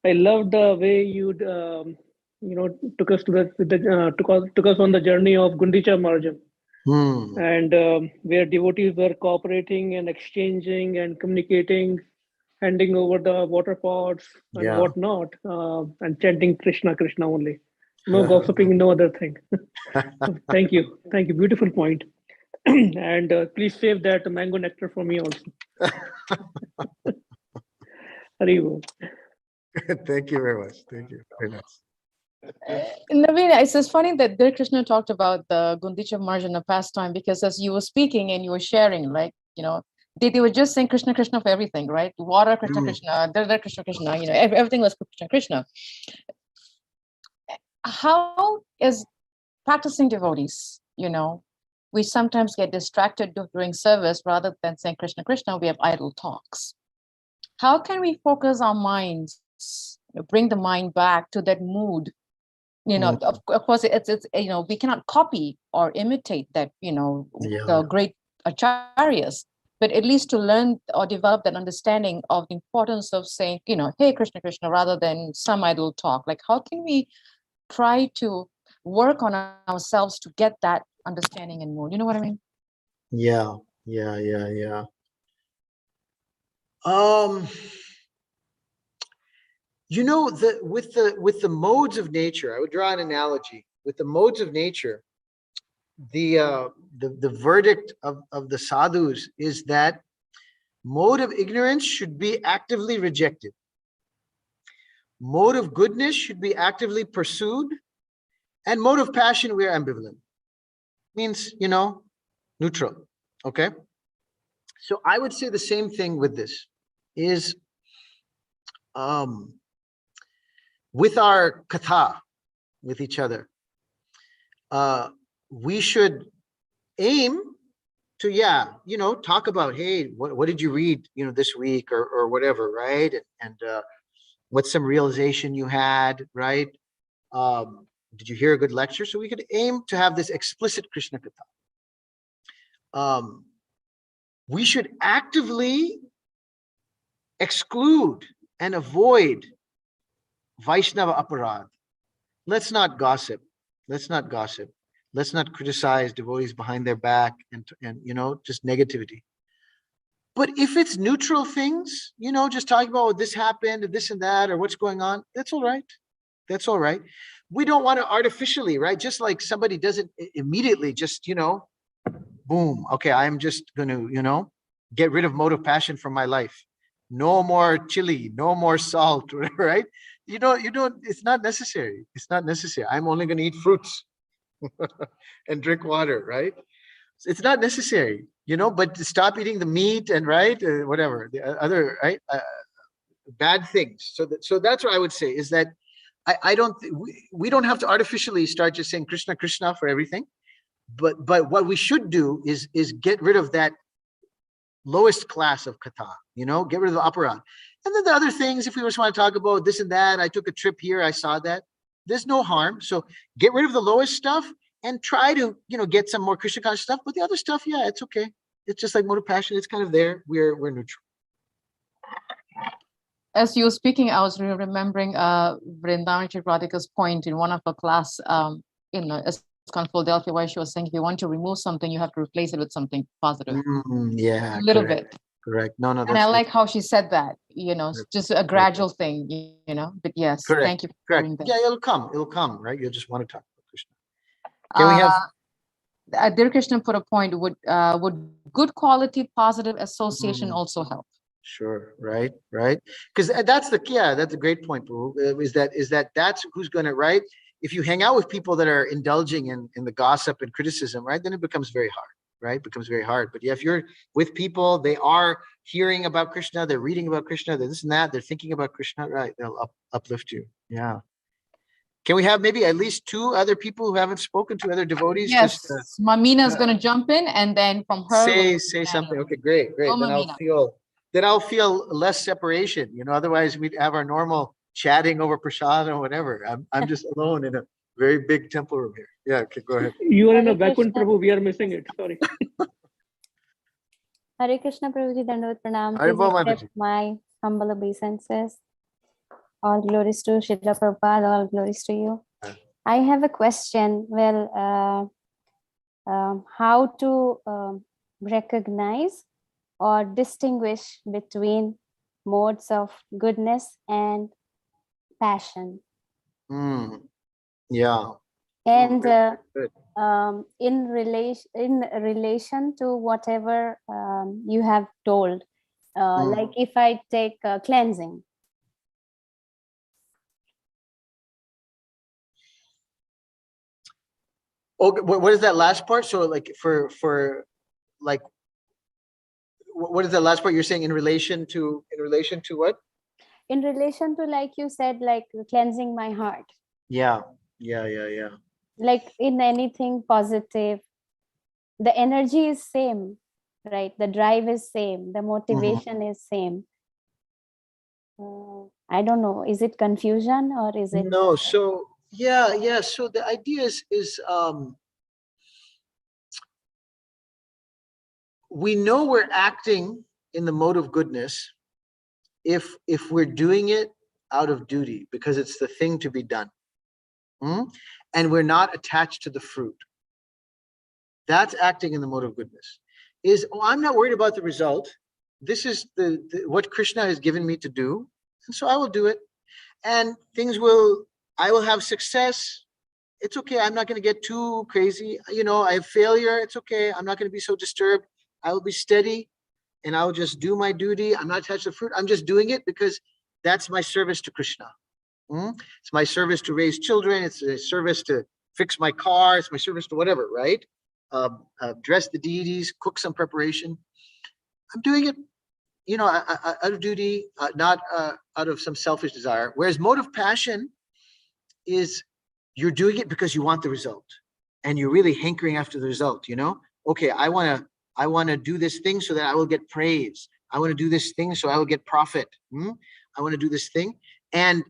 I love the way you, took us to took us on the journey of Gundicha Marjan, and where devotees were cooperating and exchanging and communicating, handing over the water pots and whatnot, and chanting Krishna, Krishna only. No gossiping, no other thing. Thank you. Beautiful point. And please save that mango nectar for me also. Haribo. Thank you very much. Thank you. Very nice. Navin, it's just funny that Dear Krishna talked about the Gundicha Marjana pastime, because as you were speaking and you were sharing, like, they were just saying Krishna, Krishna for everything, right? Water, Krishna, Krishna, Krishna, Krishna, everything was Krishna, Krishna. How is practicing devotees, we sometimes get distracted during service rather than saying Krishna, Krishna, we have idle talks. How can we focus our minds, bring the mind back to that mood? Of course, it's we cannot copy or imitate that, the great acharyas, but at least to learn or develop that understanding of the importance of saying, hey, Krishna, Krishna, rather than some idle talk. Like, how can we try to work on ourselves to get that understanding and mood? You know what I mean? Yeah. With the modes of nature, I would draw an analogy. With the modes of nature, the verdict of the sadhus is that mode of ignorance should be actively rejected. Mode of goodness should be actively pursued. And mode of passion, we are ambivalent. Means, neutral. Okay? So I would say the same thing with this is with our katha, with each other, we should aim to, talk about, hey, what did you read, this week or whatever, right? And what's some realization you had, right? Did you hear a good lecture? So we could aim to have this explicit Krishna katha. We should actively exclude and avoid Vaishnava aparad. Let's not gossip. Let's not gossip. Let's not criticize devotees behind their back and just negativity. But if it's neutral things, just talking about what this happened and this and that, or what's going on, that's all right. That's all right. We don't want to artificially, right? Just like somebody doesn't immediately just, boom. Okay, I'm just going to, get rid of mode of passion from my life. No more chili, no more salt, right? You don't, it's not necessary. It's not necessary. I'm only going to eat fruits and drink water, right? It's not necessary, but stop eating the meat and whatever, the other, right? Bad things. So that's what I would say is that I don't, we don't have to artificially start just saying Krishna, Krishna for everything. But what we should do is get rid of that lowest class of katha, get rid of the aparad. And then the other things, if we just want to talk about this and that, I took a trip here, I saw that, there's no harm. So get rid of the lowest stuff and try to, get some more Krishna conscious stuff. But the other stuff, yeah, it's okay. It's just like mode of passion. It's kind of there. We're neutral. As you were speaking, I was remembering Vrindavan Radhika's point in one of her class in ISKCON of Philadelphia, where she was saying, if you want to remove something, you have to replace it with something positive. Yeah, a little correct. bit. Correct. No, and I like how she said that, just a gradual thing, but yes, correct. Thank you for Correct. doing that. Yeah, it'll come, right? You'll just want to talk about Krishna. Can we have Dear Krishna put a point, would good quality positive association also help? Sure, right. Because that's a great point, Prabhu, is that that's who's going to, right? If you hang out with people that are indulging in the gossip and criticism, right, then it becomes very hard, right? It becomes very hard. But yeah, if you're with people, they are hearing about Krishna, they're reading about Krishna, they're this and that, they're thinking about Krishna, right? They'll uplift you. Yeah. Can we have maybe at least two other people who haven't spoken to other devotees? Yes, Just Mamina is going to jump in, and then from her say something. Okay, great. Oh, Then I'll feel less separation. Otherwise we'd have our normal chatting over prasad or whatever. I'm just alone in a very big temple room here. Yeah, okay, go ahead. You are in a Hare vacuum, Krishna. Prabhu. We are missing it. Sorry. Hare Krishna, Prabhuji, Dandavat Pranam. Hare Please Bol accept Mataji. my humble obeisances. All glories to Srila Prabhupada, all glories to you. I have a question. Well, how to recognize or distinguish between modes of goodness and passion? Yeah. And Good. in relation to whatever you have told, like if I take cleansing, Oh, what is that last part? So like like, what is the last part you're saying in relation to what? In relation to, like you said, like cleansing my heart, Yeah. like in anything positive, the energy is same, right? The drive is same, the motivation is same. I don't know, is it confusion or is it? No, so yeah. So the idea is we know we're acting in the mode of goodness if we're doing it out of duty because it's the thing to be done. And we're not attached to the fruit. That's acting in the mode of goodness. I'm not worried about the result. This is what Krishna has given me to do, and so I will do it. And I will have success. It's okay. I'm not going to get too crazy. I have failure. It's okay. I'm not going to be so disturbed. I will be steady and I'll just do my duty. I'm not attached to the fruit. I'm just doing it because that's my service to Krishna. It's my service to raise children. It's a service to fix my car. It's my service to whatever, right? Dress the deities, cook some preparation. I'm doing it, out of duty, not out of some selfish desire. Whereas motive passion is you're doing it because you want the result and you're really hankering after the result. Okay, I want to do this thing so that I will get praise. I want to do this thing so I will get profit. I want to do this thing. And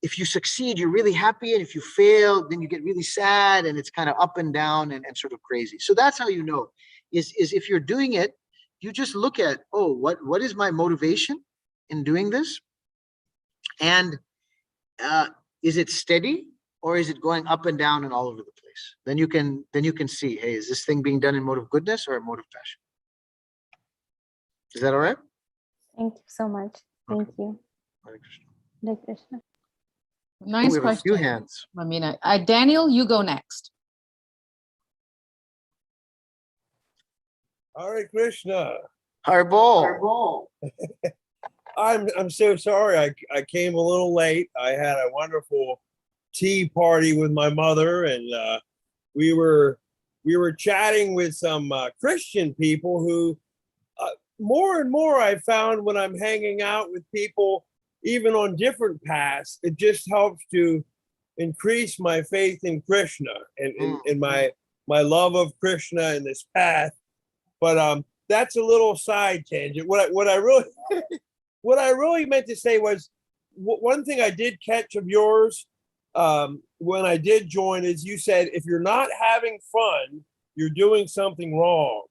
if you succeed, you're really happy. And if you fail, then you get really sad and it's kind of up and down and sort of crazy. So that's how you know is if you're doing it, you just look at, oh, what is my motivation in doing this? And is it steady or is it going up and down and all over the place? Then you can see, hey, is this thing being done in mode of goodness or a mode of passion? Is that all right? Thank you so much. Thank you. Hare Krishna. Hare Krishna. Nice We have a few question. hands. Daniel, you go next. Hare Krishna. Harbol. I'm so sorry. I came a little late. I had a wonderful tea party with my mother, and we were chatting with some Christian people who more and more I found when I'm hanging out with people, even on different paths, it just helps to increase my faith in Krishna and in my love of Krishna and this path. But that's a little side tangent. What I really meant to say was one thing I did catch of yours when I did join is you said if you're not having fun, you're doing something wrong,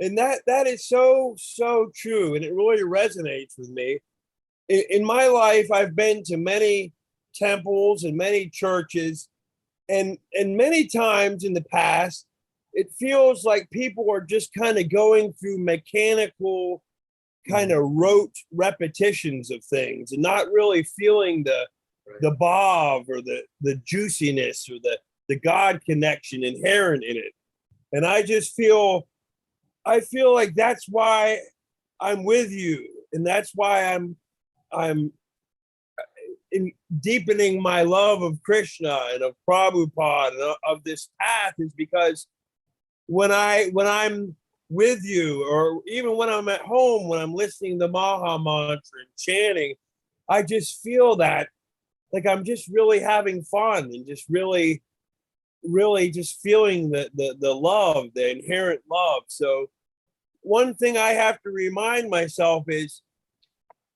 and that is so true, and it really resonates with me. In my life, I've been to many temples and many churches, and many times in the past, it feels like people are just kind of going through mechanical, kind of rote repetitions of things and not really feeling the bhava or the juiciness or the God connection inherent in it. And I feel like that's why I'm with you, and that's why I'm in deepening my love of Krishna and of Prabhupada and of this path is because when I'm with you, or even when I'm at home, when I'm listening to Maha Mantra and chanting, I just feel that like I'm just really having fun and just really just feeling the love, the inherent love. So one thing I have to remind myself is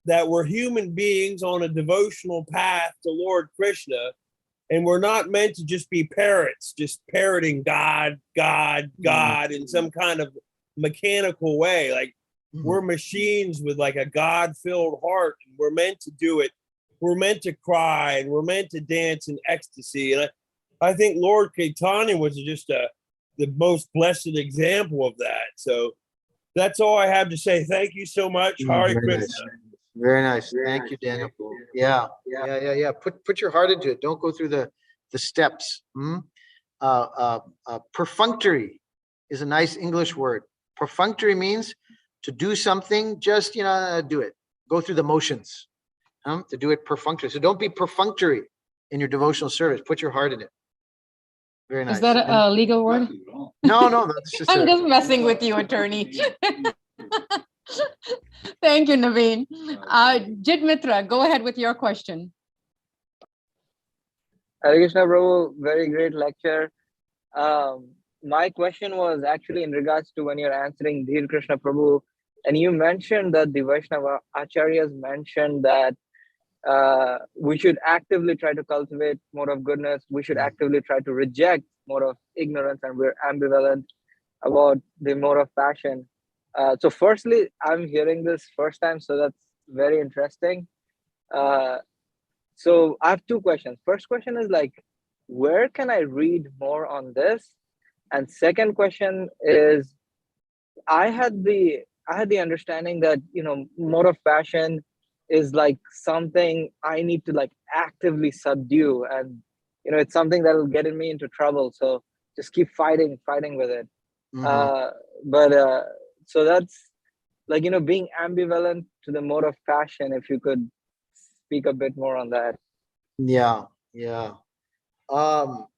that we're human beings on a devotional path to Lord Krishna, and we're not meant to just be parrots, just parroting God in some kind of mechanical way. Like we're machines with like a God-filled heart, and we're meant to do it. We're meant to cry, and we're meant to dance in ecstasy. And I think Lord Caitanya was just the most blessed example of that. So that's all I have to say. Thank you so much. Hare Krishna. Very nice. Thank you, Daniel. Yeah. Put your heart into it. Don't go through the steps. Perfunctory is a nice English word. Perfunctory means to do something, just do it. Go through the motions. To do it perfunctory. So don't be perfunctory in your devotional service. Put your heart in it. Very nice. Is that a legal word? No, that's just I'm just messing with you, attorney. Thank you, Navin. Jit Mitra, go ahead with your question. Hare Krishna Prabhu, very great lecture. My question was actually in regards to when you're answering Dhir Krishna Prabhu, and you mentioned that the Vaishnava Acharyas mentioned that we should actively try to cultivate more of goodness. We should actively try to reject more of ignorance, and we're ambivalent about the more of passion. So firstly, I'm hearing this first time, so that's very interesting. So I have two questions. First question is like, where can I read more on this? And second question is, I had the understanding that, you know, more of passion is like something I need to like actively subdue, and you know, it's something that will get me into trouble. So just keep fighting with it. So that's like, you know, being ambivalent to the mode of passion. If you could speak a bit more on that. Yeah. I'll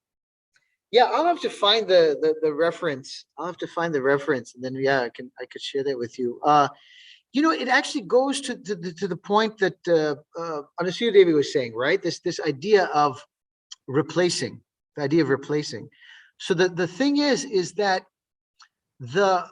have to find the reference. I'll have to find the reference, and then I could share that with you. You know, it actually goes to the point that Anasuya Devi was saying, right? This idea of replacing, the idea of replacing. So the thing is that the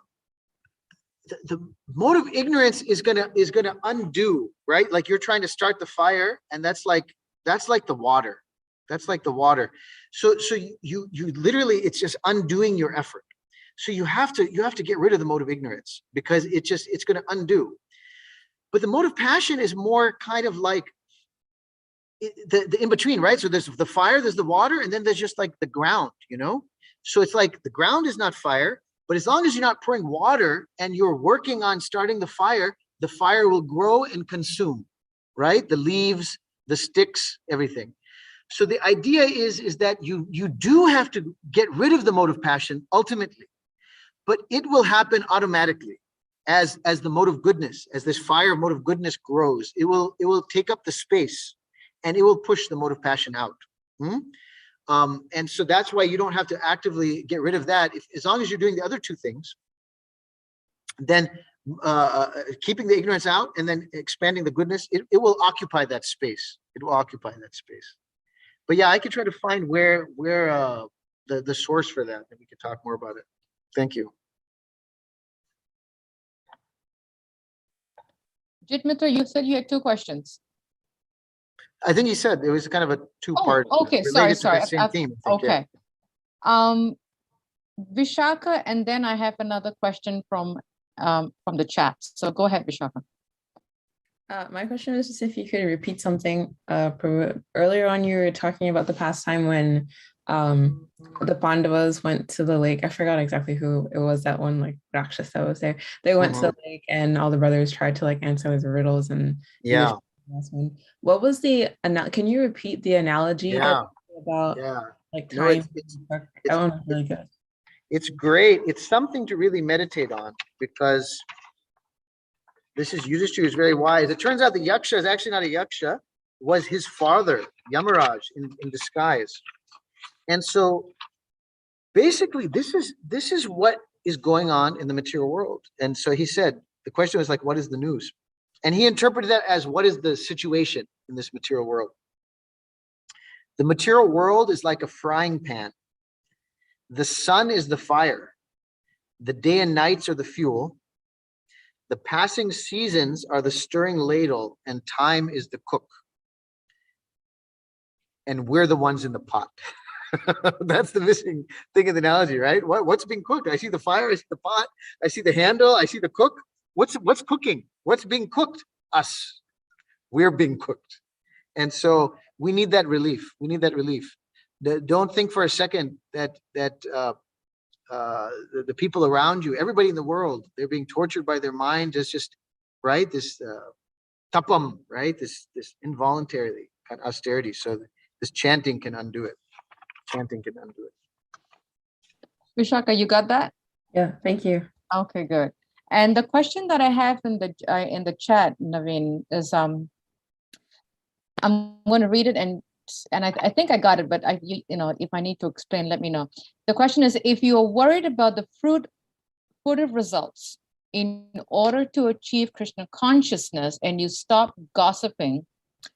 mode of ignorance is gonna undo, right? Like you're trying to start the fire, and that's like the water. That's like the water. So you literally, it's just undoing your effort. So you have to get rid of the mode of ignorance, because it's going to undo. But the mode of passion is more kind of like the in between, right? So there's the fire, there's the water, and then there's just like the ground, you know? So it's like the ground is not fire, but as long as you're not pouring water and you're working on starting the fire will grow and consume, right? The leaves, the sticks, everything. So the idea is that you do have to get rid of the mode of passion ultimately, but it will happen automatically as the mode of goodness, as this fire mode of goodness grows. It will take up the space, and it will push the mode of passion out. And so that's why you don't have to actively get rid of that. As long as you're doing the other two things, then keeping the ignorance out and then expanding the goodness, it will occupy that space. It will occupy that space. But yeah, I can try to find where the source for that, and we can talk more about it. Thank you. Jit Mitra, you said you had two questions. I think he said it was kind of a two-part. Okay, sorry. The same theme. Okay. Vishaka, and then I have another question from the chat. So go ahead, Vishaka. My question is just if you could repeat something. Earlier on, you were talking about the past time when the Pandavas went to the lake. I forgot exactly who it was, that one like Rakshasa was there. They went to the lake, and all the brothers tried to like answer the riddles. And what was can you repeat the analogy about like time? That one was really good. It's great. It's something to really meditate on, because this is Yudhishthira is very wise. It turns out the Yaksha is actually not a Yaksha, was his father, Yamaraj, in disguise. And so basically this is what is going on in the material world. And so he said, the question was like, what is the news? And he interpreted that as, what is the situation in this material world? The material world is like a frying pan. The sun is the fire. The day and nights are the fuel. The passing seasons are the stirring ladle, and time is the cook. And we're the ones in the pot. That's the missing thing in the analogy, right? What's being cooked? I see the fire, I see the pot, I see the handle, I see the cook. What's cooking? What's being cooked? Us. We're being cooked. And so we need that relief. We need that relief. Don't think for a second that the people around you, everybody in the world, they're being tortured by their mind. Just right, this tapam, right? This involuntarily kind of austerity. So this chanting can undo it. Chanting can undo it. Vishaka, you got that? Yeah, thank you. Okay, good. And the question that I have in the chat, Navin, is I'm going to read it, and and I think I got it, but if I need to explain, let me know. The question is, if you are worried about the fruitive results in order to achieve Krishna consciousness and you stop gossiping,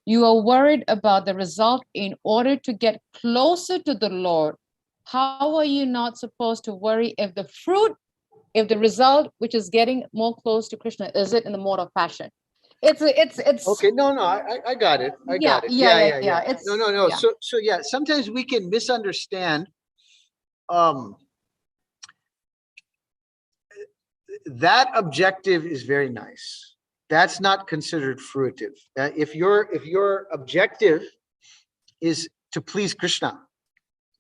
you are worried about the result in order to get closer to the Lord. How are you not supposed to worry if the result, which is getting more close to Krishna, is it in the mode of passion? It's okay. No, I got it. I got it. Yeah. It's No. yeah. So yeah, sometimes we can misunderstand that objective is very nice. That's not considered fruitive. If your objective is to please Krishna,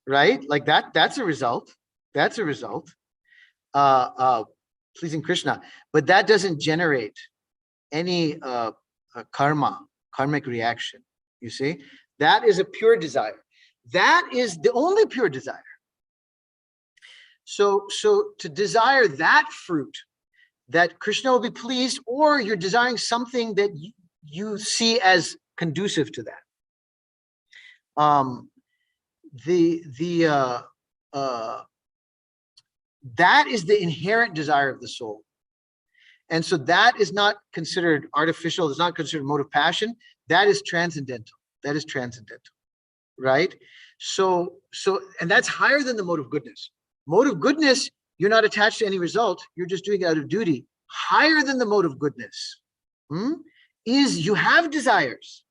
right? Like that's a result. That's a result. Pleasing Krishna, but that doesn't generate any karmic reaction. You see, that is a pure desire. That is the only pure desire. So to desire that fruit, that Krishna will be pleased, or you're desiring something that you see as conducive to that. That is the inherent desire of the soul. And so that is not considered artificial, it's not considered mode of passion. That is transcendental. That is transcendental, right? So, and that's higher than the mode of goodness. Mode of goodness, you're not attached to any result, you're just doing it out of duty. Higher than the mode of goodness is you have desires,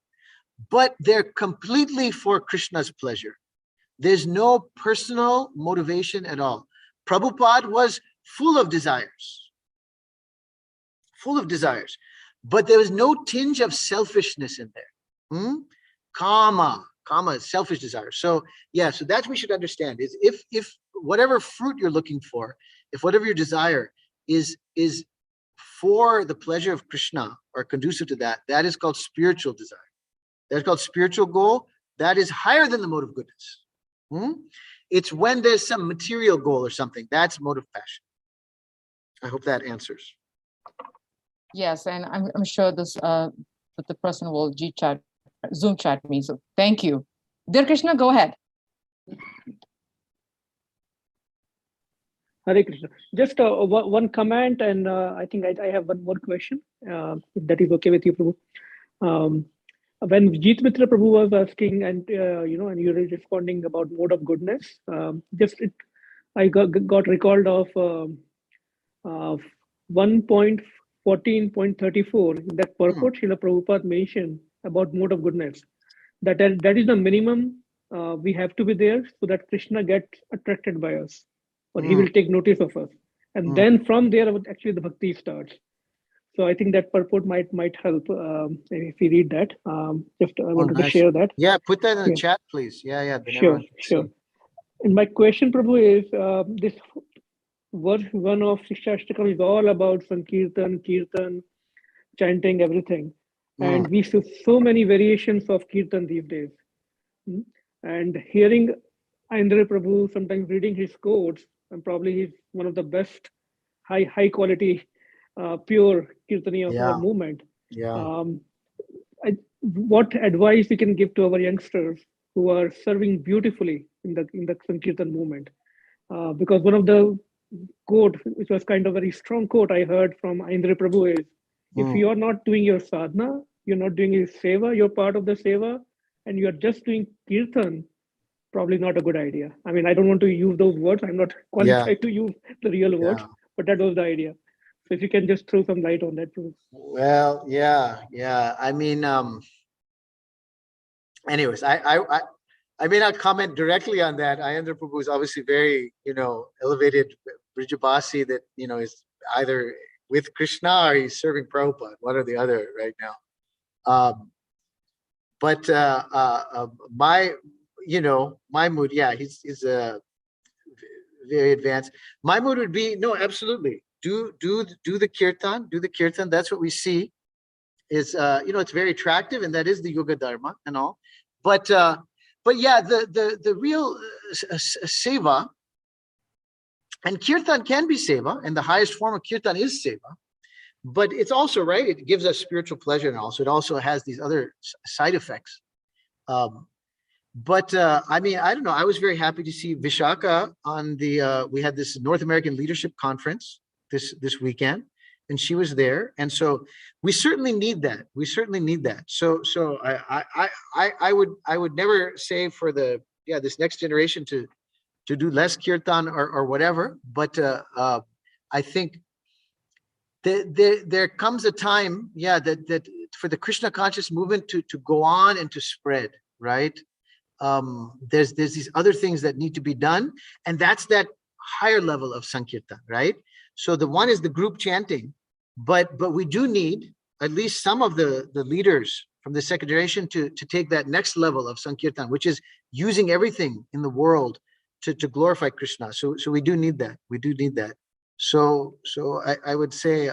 but they're completely for Krishna's pleasure. There's no personal motivation at all. Prabhupada was full of desires, but there was no tinge of selfishness in there. Kama is selfish desire. So yeah, so that we should understand is if whatever fruit you're looking for, if whatever your desire is for the pleasure of Krishna or conducive to that, that is called spiritual desire. That's called spiritual goal. That is higher than the mode of goodness. It's when there's some material goal or something, that's mode of passion. I hope that answers. Yes, and I'm sure this that the person will Zoom chat me. So thank you. Dear Krishna, go ahead. Hare Krishna. Just one comment, and I think I have one more question, if that is okay with you, Prabhu. When Jeet Mitra Prabhu was asking, and and you were responding about mode of goodness, I got recalled of 1.14.34 that purport Srila Prabhupada mentioned about mode of goodness. That is the minimum we have to be there so that Krishna gets attracted by us, or he will take notice of us, and then from there actually the bhakti starts. So I think that purport might help if we read that. I wanted to share that. Yeah, put that in the chat, please. Yeah. Sure. And my question, Prabhu, is this verse 1 of Shikshashtakam is all about sankirtan, kirtan, chanting, everything. And we see so many variations of kirtan these days. And hearing Indra Prabhu sometimes reading his quotes, and probably he's one of the best high quality pure kirtani of our movement. What advice we can give to our youngsters who are serving beautifully in the sankirtan movement? Because one of the quote, which was kind of very strong quote I heard from Indra Prabhu is, if you are not doing your sadhana, you're not doing your seva, you're part of the seva, and you're just doing kirtan, probably not a good idea. I mean, I don't want to use those words. I'm not qualified to use the real words, but that was the idea. So if you can just throw some light on that, too. Well, yeah. I mean, anyways, I may not comment directly on that. Ayendra Prabhu is obviously very, elevated Brijabasi that, is either with Krishna or he's serving Prabhupada, one or the other right now. But my mood, he's very advanced. My mood would be, no, absolutely. Do the kirtan. That's what we see is, it's very attractive, and that is the yoga dharma and all. But yeah, the real seva, and kirtan can be seva, and the highest form of kirtan is seva. But it's also, right, it gives us spiritual pleasure, and also it also has these other side effects. But I mean, I don't know. I was very happy to see Vishaka on the. We had this North American Leadership Conference this weekend, and she was there. And so we certainly need that. We certainly need that. So I would never say for the this next generation to do less kirtan or whatever. But I think there comes a time, that for the Krishna conscious movement to go on and to spread, right? There's these other things that need to be done, and that's that higher level of sankirtan, right? So the one is the group chanting, but we do need at least some of the leaders from the second generation to take that next level of sankirtan, which is using everything in the world to glorify Krishna. So we do need that. We do need that. So I would say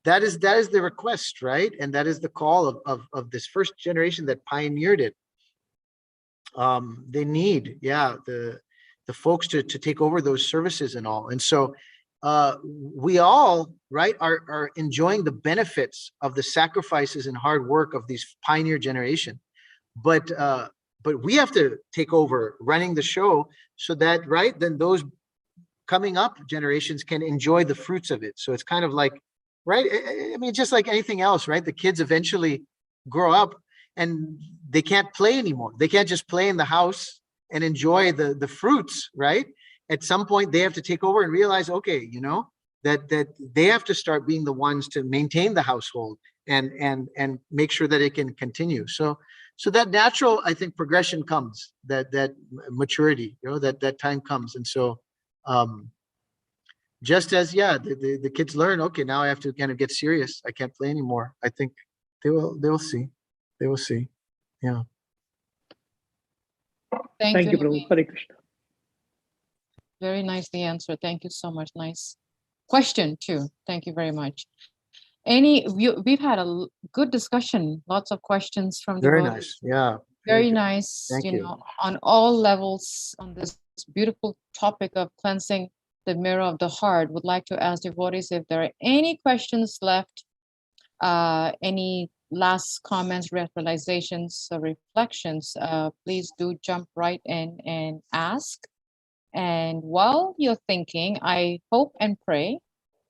that is the request, right? And that is the call of this first generation that pioneered it. They need, the folks to take over those services and all. And so we all, right, are enjoying the benefits of the sacrifices and hard work of these pioneer generation. But we have to take over running the show so that, right, then those coming up generations can enjoy the fruits of it. So it's kind of like, right, I mean, just like anything else, right? The kids eventually grow up and they can't play anymore. They can't just play in the house and enjoy the fruits, right? At some point they have to take over and realize, okay, that they have to start being the ones to maintain the household and make sure that it can continue. So that natural, I think, progression comes, that maturity, that time comes. And so just as the kids learn, okay, now I have to kind of get serious, I can't play anymore, I think they will see. They will see. Yeah. Thank you, Prabhu. Hare Krishna. Very nicely answered. Thank you so much. Nice question too. Thank you very much. We've had a good discussion. Lots of questions from the very nice. Yeah. Very nice. Thank you. On all levels on this beautiful topic of cleansing the mirror of the heart. Would like to ask devotees if there are any questions left, any last comments, realizations, or reflections. Please do jump right in and ask. And while you're thinking, I hope and pray,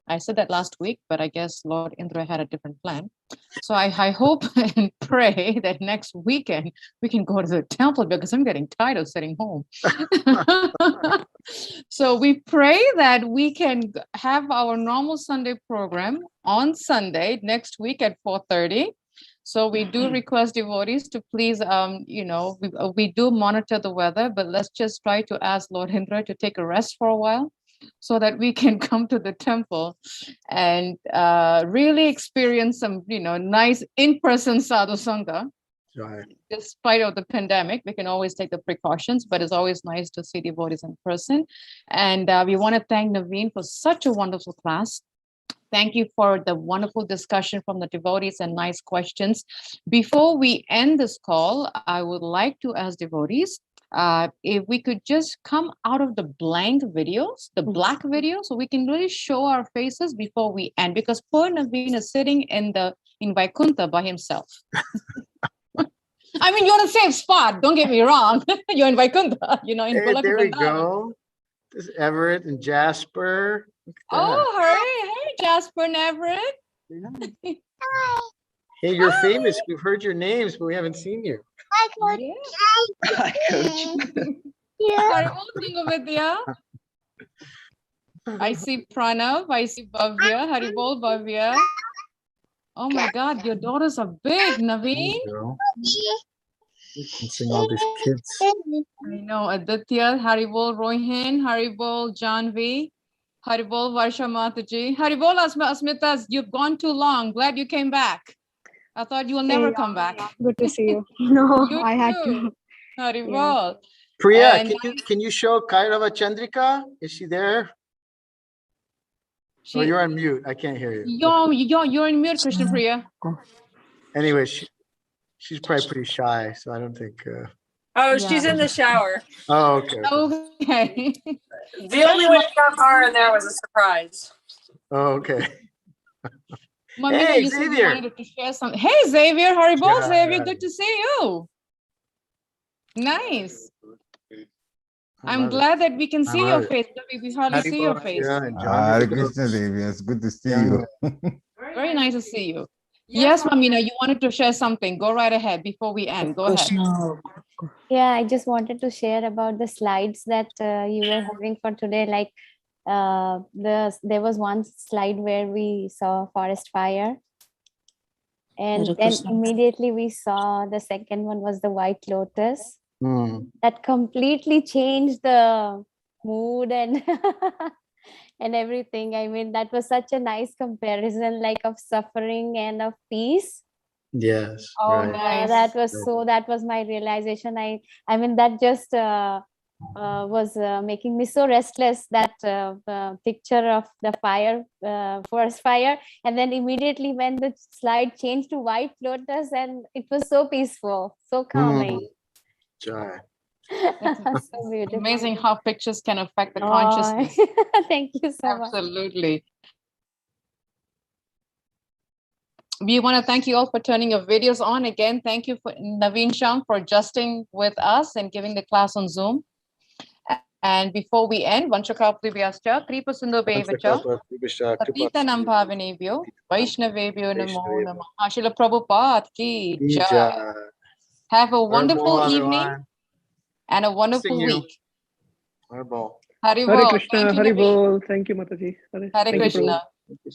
I said that last week, but I guess Lord Indra had a different plan. So I hope and pray that next weekend we can go to the temple, because I'm getting tired of sitting home. So we pray that we can have our normal Sunday program on Sunday next week at 4:30. So we do request devotees to please, we do monitor the weather, but let's just try to ask Lord Indra to take a rest for a while so that we can come to the temple and really experience some, nice in-person sadhu sangha. Right. Despite of the pandemic, we can always take the precautions, but it's always nice to see devotees in person. And we want to thank Navin for such a wonderful class. Thank you for the wonderful discussion from the devotees and nice questions. Before we end this call, I would like to ask devotees if we could just come out of the blank videos, the black videos, so we can really show our faces before we end, because poor Navin is sitting in Vaikuntha by himself. I mean, you're in a safe spot, don't get me wrong. You're in Vaikuntha, in Hey, there we go. This is Everett and Jasper. Oh, hey, Jasper and Everett. Yeah. Hey, you're famous. We've heard your names, but we haven't seen you. Hi, Coach. Hi, Coach. Yeah. I see Pranav. I see Bhavya. Haribol, Bhavya. Oh my God, your daughters are big, Navin. You can sing all these kids. I know. Aditya, Haribol, Rohin, Haribol, Janvi. Haribol, Varsha Mataji. Haribol, Asmitas, you've gone too long. Glad you came back. I thought you will never come back. Good to see you. No, You I had too. to. Haribol. Priya, And can you show Kairava Chandrika? Is she there? Oh, you're on mute. I can't hear you. You're in mute, Krishna Priya. Anyway, she's probably pretty shy, so I don't think. Oh, she's in the shower. Oh, okay. Okay. The only way I got her in there was a surprise. Oh, okay. Mami, Hey, you said you Xavier. wanted to share something. Hey, Xavier, Haribol, Yeah, Xavier, yeah. good to see you. Nice. I I'm love it. glad that we can I see love your it. face. We hardly see your face. Yeah, and John, Hare you look Krishna Devi, it's good to see young. you. Very nice to see you. Yes, Mamina, you wanted to share something. Go right ahead before we end. Go ahead. Yeah, I just wanted to share about the slides that you were having for today. Like there was one slide where we saw forest fire, and Hare then Krishna. immediately we saw the second one was the white lotus. Mm. That completely changed the mood and and everything. I mean, that was such a nice comparison, like of suffering and of peace. Yes. Oh, Right. nice. That was my realization. I mean, that just was making me so restless, that picture of the fire, forest fire, and then immediately when the slide changed to white lotus, and it was so peaceful, so calming. Joy. So beautiful. Amazing how pictures can affect the Oh, consciousness. thank you so much. Absolutely. We want to thank you all for turning your videos on. Again, thank you for Navin, Shyam, for adjusting with us and giving the class on Zoom. And before we end, Vanchakaplibhyascha, Kripasindu Bevacha, Patitanam Bhavanebhyo, Vaishnavebhyo Namo Namah. Srila Prabhupada ki jai. Have a wonderful evening and a wonderful week. Hare Bol. Hari Hare Bol. Krishna, Thank you, Hare Navin. Bol. Thank you, Mataji. Hare Thank you, Prabhu. Krishna. Thank you.